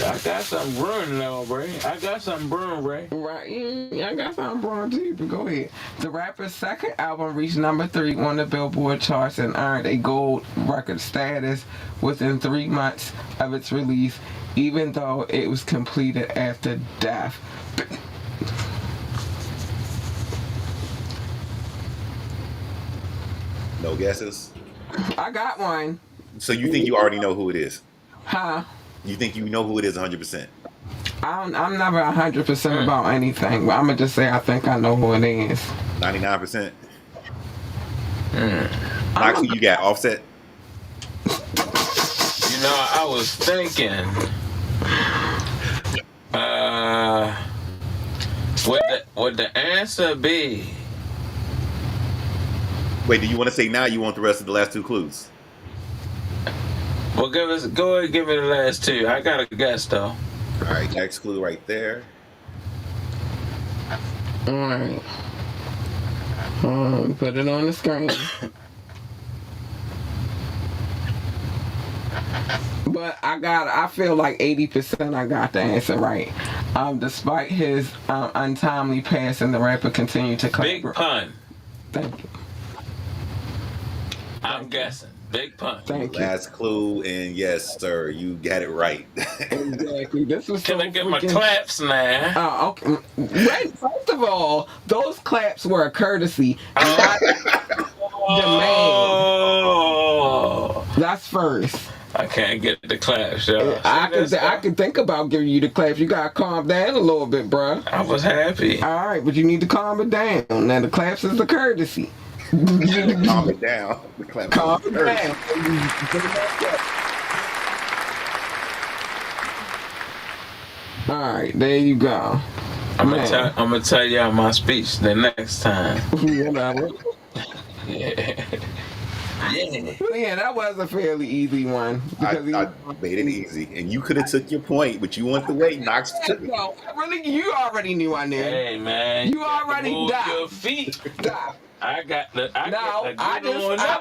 I got something brewing now, Ray. I got something brewing, Ray. Right, I got something wrong too, but go ahead. The rapper's second album reached number 3 on the Billboard charts and earned a gold record status within 3 months of its release, even though it was completed after death. No guesses. I got one. So you think you already know who it is? Huh? You think you know who it is 100%? I'm never 100% about anything, but I'm going to just say I think I know who it is. 99%? Knoxx, who you got? Offset? You know, I was thinking, would the answer be? Wait, do you want to say now? You want the rest of the last 2 clues? Well, go ahead and give me the last 2. I got a guess though. All right, next clue right there. All right. Put it on the screen. But I feel like 80% I got the answer right. Despite his untimely passing, the rapper continued to Big Pun. Thank you. I'm guessing. Big Pun. Thank you. Last clue, and yes, sir, you got it right. Exactly. This was so Can I get my freaking- claps now? Oh, okay. Wait, first of all, those claps were a courtesy, not demand. Oh, That's first. I can't get the claps, yo. I could think about giving you the claps. You gotta calm down a little bit, bruh. I was happy. All right, but you need to calm it down. Now the claps is the courtesy. Calm it down. The clap Calm is it first. down. All right, there you go. I'm Man. gonna tell y'all my speech the next time. Whatever. Yeah. Yeah, that was a fairly easy one. I Because made it easy, and you could have took your point, but you want to wait. Knox took it. no, you already knew I knew. Hey man, You already move died. your feet. Stop. I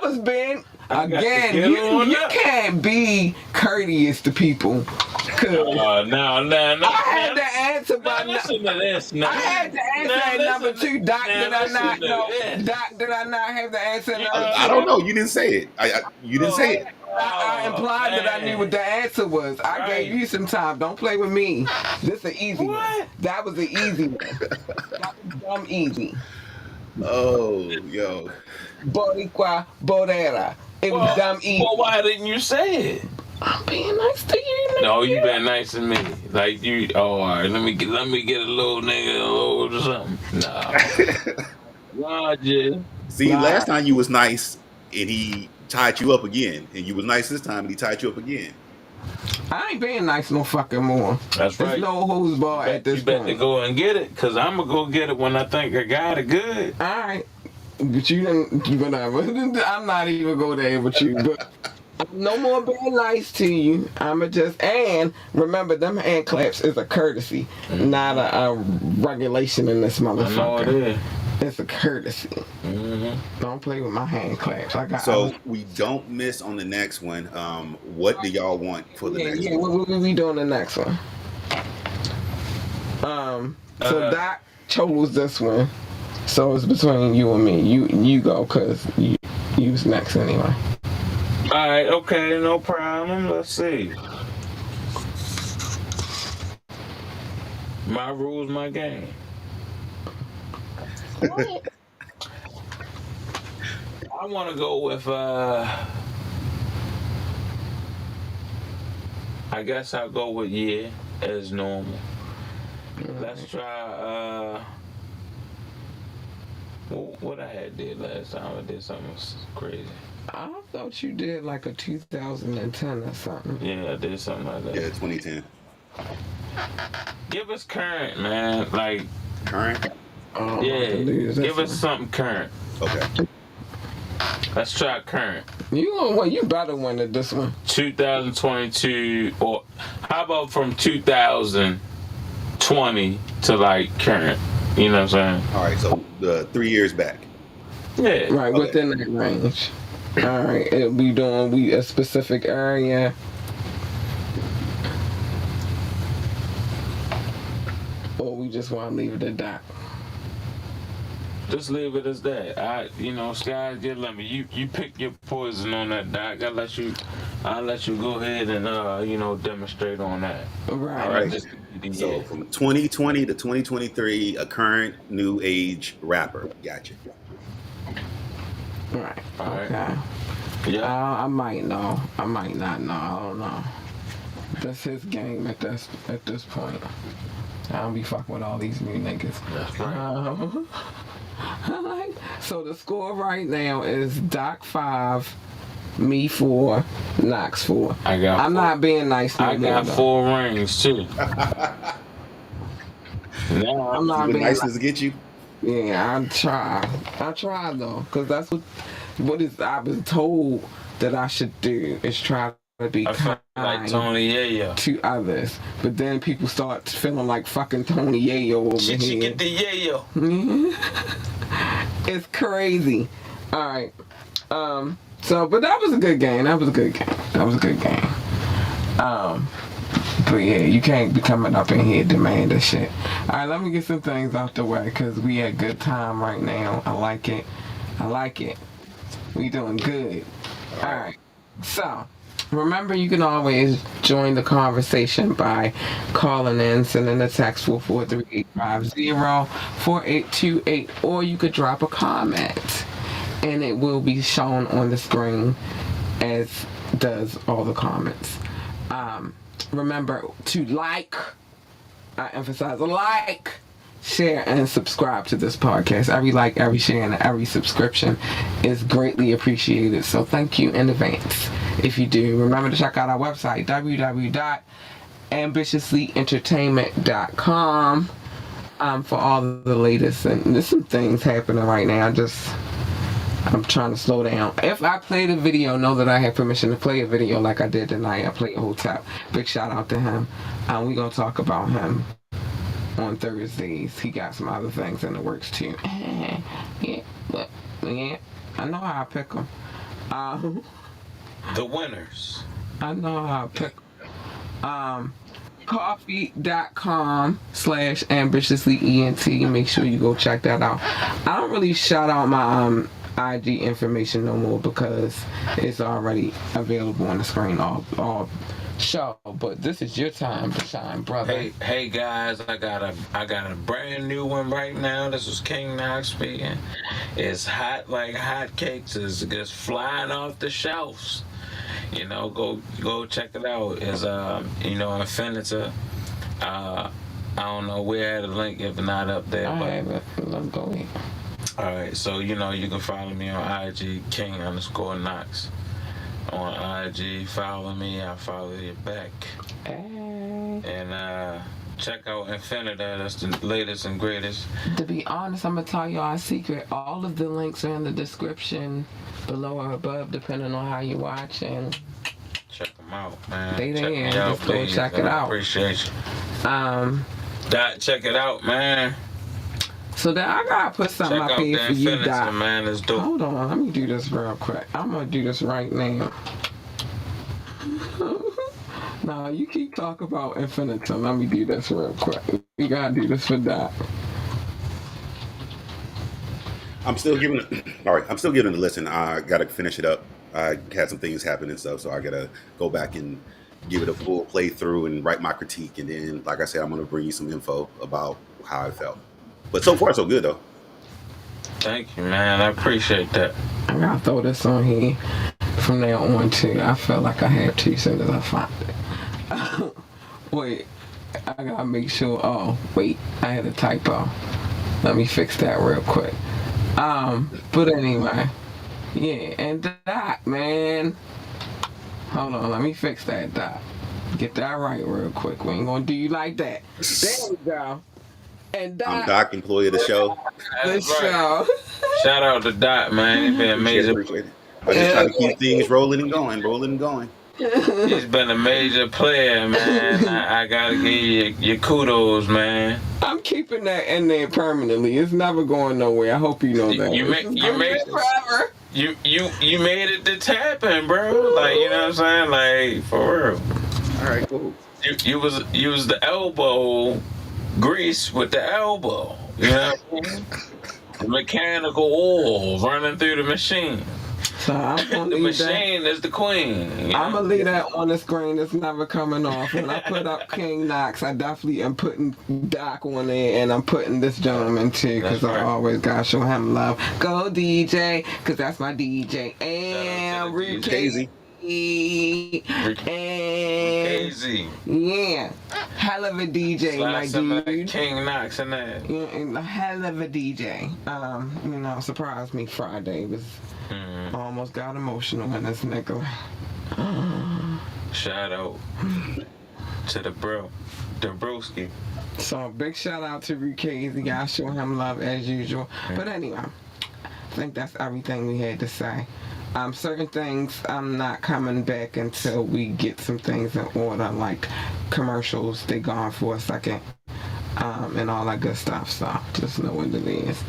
was being I got to again. get on You up. can't be courteous to people. 'Cause no. I had to answer by Listen to this. Now. I had to answer Now, at number listen to- 2. Doc, now, did I listen not to know? this. Doc, did I not have the answer? at number I don't know. You didn't say it. You didn't say it. I implied that I knew what the answer was. I Right. gave you some time. Don't play with me. This is an easy one. What? That was an easy one. That was dumb easy. Oh, yo. Boricua Bodera. It was dumb easy. Well, why didn't you say it? I'm being nice to you. No, you been nice to me. Like you. Oh, all right. Let me get a little nigga a little something. Nah. Roger. See, Nah. last time you was nice, and he tied you up again, and you was nice this time, and he tied you up again. I ain't being nice no fucking more. That's right. There's no hose bar at this You better point. go and get it, cause I'm gonna go get it when I think I got it good. All right. But you didn't, whatever. I'm not even go there with you. But no more being nice to you. I'ma just, and remember, them hand claps is a courtesy, not a regulation in this I know it motherfucker. is. It's a courtesy. Mm-hmm. Don't play with my hand claps. So we don't miss on the next one. What do y'all want for the next one? What we doing the next one? So Doc chose this one. So it's between you and me. You go, cause you was next anyway. All right. Okay. No problem. Let's see. My rules, my game. What? I want to go with. I guess I'll go with as normal. Let's try. What I had did last time? I did something crazy. I thought you did like a 2010 or something. Yeah, I did something like that. Yeah, 2010. Give us current, man. Like, Current? Oh, yeah, this give us one. something current. Okay. Let's try current. You better win at this one. 2022, or how about from 2020 to like current? You know what I'm saying? All right. So 3 years back. Yeah. Right, Okay. within that range. All right, it'll be doing a specific area. Or we just want to leave it at that. Just leave it as that. Sky's your limit. You pick your poison on that, Doc. I'll let you go ahead and demonstrate on that. Right. All right. So from 2020 to 2023, a current new age rapper. Gotcha. Right. All right. Okay. Yeah. I might know. I might not know. I don't know. That's his game at this point. I don't be fucking with all these new niggas. That's right. So the score right now is Doc 5, me 4, Knoxx 4. I'm not being nice. I got 4 rings too. Now, I'm not the being niceness get you. Yeah, I try though, cause that's what I was told that I should do is try to be I feel kind like Tony Yayo. to others. But then people start feeling like fucking Tony Yayo over She here. get the Yayo. It's crazy. All right. But that was a good game. But yeah, you can't be coming up in here demanding shit. All right, let me get some things out the way because we had good time right now. I like it. We doing good. All right. So, remember you can always join the conversation by calling in, sending a text 443-850-4828, or you could drop a comment and it will be shown on the screen as does all the comments. Remember to like, I emphasize like, share, and subscribe to this podcast. Every like, every share, and every subscription is greatly appreciated. So thank you in advance if you do. Remember to check out our website, www.ambitiouslyentertainment.com, for all the latest. And there's some things happening right now. I'm trying to slow down. If I play the video, know that I have permission to play a video like I did tonight. I played Hotep. Big shout out to him. We gonna talk about him on Thursdays. He got some other things in the works too. Yeah, but yeah, I know how I pick them. The winners. I know how I pick 'em. Coffee.com/ambitiouslyent. Make sure you go check that out. I don't really shout out my IG information no more because it's already available on the screen all show. But this is your time to shine, brother. Hey guys, I got a brand new one right now. This is King Knoxx speaking. It's hot like hotcakes. It's just flying off the shelves. You know, go check it out. It's Infinita. I don't know where I had a link if not up there. I but have it. Let's go in. alright, so you can follow me on IG King_Knoxx. On IG, follow me, I'll follow you back. Hey. And check out Infinita, that's the latest and greatest. To be honest, I'm gonna tell y'all a secret. All of the links are in the description below or above, depending on how you watch. And Check them out, man. They check there. me out, Just go please. check it I out. Appreciate you. Dot, check it out, man. So then I gotta put something Check up out here the for you, Infinita, Doc. man. It's dope. Hold on, let me do this real quick. I'm gonna do this right now. No, you keep talking about Infinita. Let me do this real quick. We gotta do this for Doc. I'm still giving it. All right, I'm still giving it a listen. I gotta finish it up. I had some things happen and stuff, so I gotta go back and give it a full playthrough and write my critique. And then, like I said, I'm gonna bring you some info about how I felt. But so far, so good though. Thank you, man. I appreciate that. I gotta throw this on here from now on too. I felt like I had to as soon as I found it. Wait, I gotta make sure. Oh, wait, I had a typo. Let me fix that real quick. But anyway, yeah, and Doc, man. Hold on, let me fix that, Doc. Get that right real quick. We ain't gonna do you like that. There we go. And Doc, I'm Doc, employee of the show. the That's right. show. Shout out to Dot, man. He's been amazing. Appreciate it. I just try to keep things rolling and going. He's been a major player, man. I gotta give you your kudos, man. I'm keeping that in there permanently. It's never going nowhere. I hope you know that. You made forever. you made it to tapping, bro. Like, you know what I'm saying? Like, for real. All right, cool. You was the elbow grease with the elbow. You know what I mean? The mechanical oil running through the machine. So I'm gonna The leave that. machine is the queen. You know? I'm gonna leave that on the screen. It's never coming off. When I put up King Knoxx, I definitely am putting Doc on there, and I'm putting this gentleman too, because That's right. I always gotta show him love. Go DJ, because that's my DJ. And Shout out to the Casey. And Crazy. yeah, hell of a DJ, Slide my some of that dude. King Knoxx in there. Yeah, and a hell of a DJ. Surprised me Friday. Was almost got emotional in this nigga. Shout out to the broski. So big shout out to Rukazy. Gotta show him love as usual. But anyway, I think that's everything we had to say. Certain things I'm not coming back until we get some things in order, like commercials. They gone for a second. And all that good stuff. So just know what it is.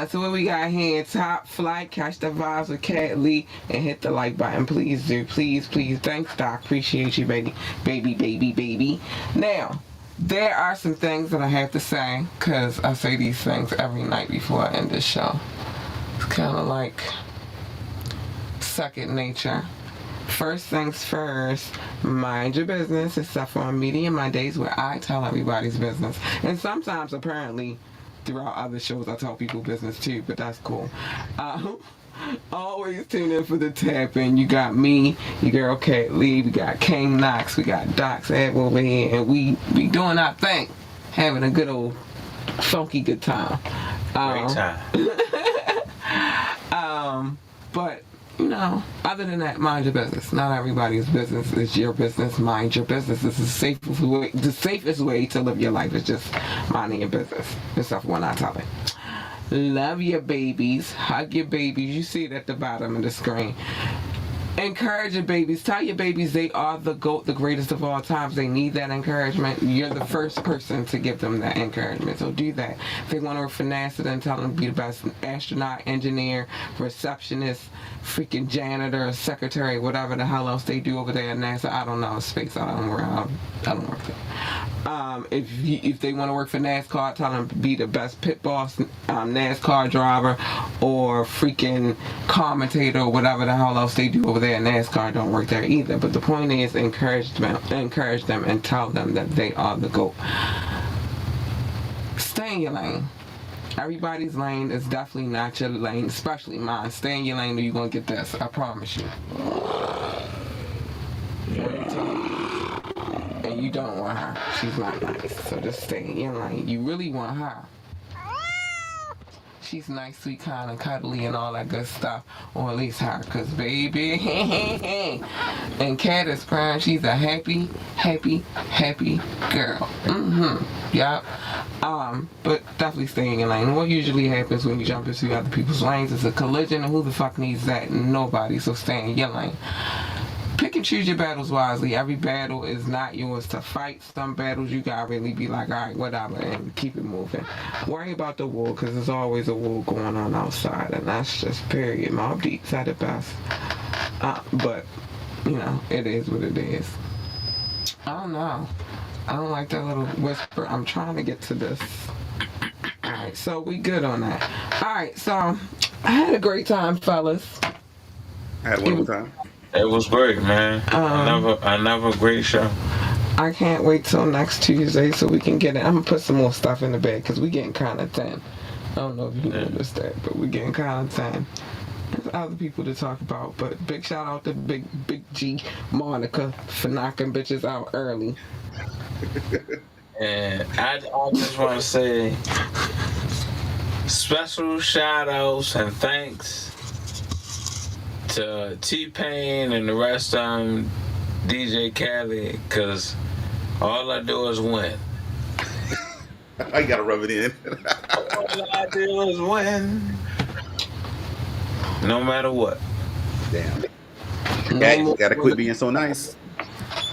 So what we got here? Top Flight. Catch the vibes with Cat Lee and hit the like button. Please do. Please. Thanks, Doc. Appreciate you, baby. Baby. Now, there are some things that I have to say, because I say these things every night before I end this show. It's kind of like second nature. First things first, mind your business, except for on Media Mondays where I tell everybody's business. And sometimes, apparently, throughout other shows, I tell people business too, but that's cool. Always tune in for the tap in. You got me, your girl Cat Lee, we got King Knoxx, we got Doc's Ab over here, and we doing our thing. Having a good old funky good time. Great time. But other than that, mind your business. Not everybody's business is your business. Mind your business. This is the safest way to live your life is just minding your business. Except when I tell it. Love your babies. Hug your babies. You see it at the bottom of the screen. Encourage your babies. Tell your babies they are the GOAT, the greatest of all times. They need that encouragement. You're the first person to give them that encouragement. So do that. If they want to work for NASA, then tell them to be the best astronaut, engineer, receptionist, freaking janitor, secretary, whatever the hell else they do over there at NASA. I don't know. Space. I don't work there. If they want to work for NASCAR, tell them to be the best pit boss, NASCAR driver, or freaking commentator, or whatever the hell else they do over there at NASCAR. Don't work there either. But the point is, encourage them, and tell them that they are the GOAT. Stay in your lane. Everybody's lane is definitely not your lane, especially mine. Stay in your lane or you're going to get this. I promise you. And you don't want her. She's not nice. So just stay in your lane. You really want her. She's nice, sweet, kind, and cuddly, and all that good stuff. Or at least her. Because, baby, and Kat is crying. She's a happy, happy, happy girl. Yup. But definitely stay in your lane. What usually happens when you jump into other people's lanes is a collision, and who the fuck needs that? Nobody. So stay in your lane. Pick and choose your battles wisely. Every battle is not yours to fight. Some battles you gotta really be like, alright, whatever, and keep it moving. Worry about the war, because there's always a war going on outside, and that's just period. Mobb Deep said it best. But, you know, it is what it is. I don't know. I don't like that little whisper. I'm trying to get to this. Alright, so we good on that. Alright, so I had a great time, fellas. I had a wonderful time. It was great, man. Another great show. I can't wait till next Tuesday so we can get it. I'm gonna put some more stuff in the bag because we getting kind of thin. I don't know if you noticed that, but we getting kind of thin. There's other people to talk about, but big shout out to Big G Monica for knocking bitches out early. And I just want to say special shout outs and thanks to T-Pain and the rest of them, DJ Khaled, because all I do is win. I gotta rub it in. All I do is win. No matter what. Damn. No Gotta quit being so nice.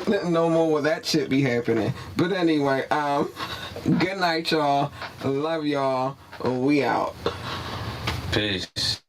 No more will that shit be happening. But anyway, good night, y'all. Love y'all. We out. Peace.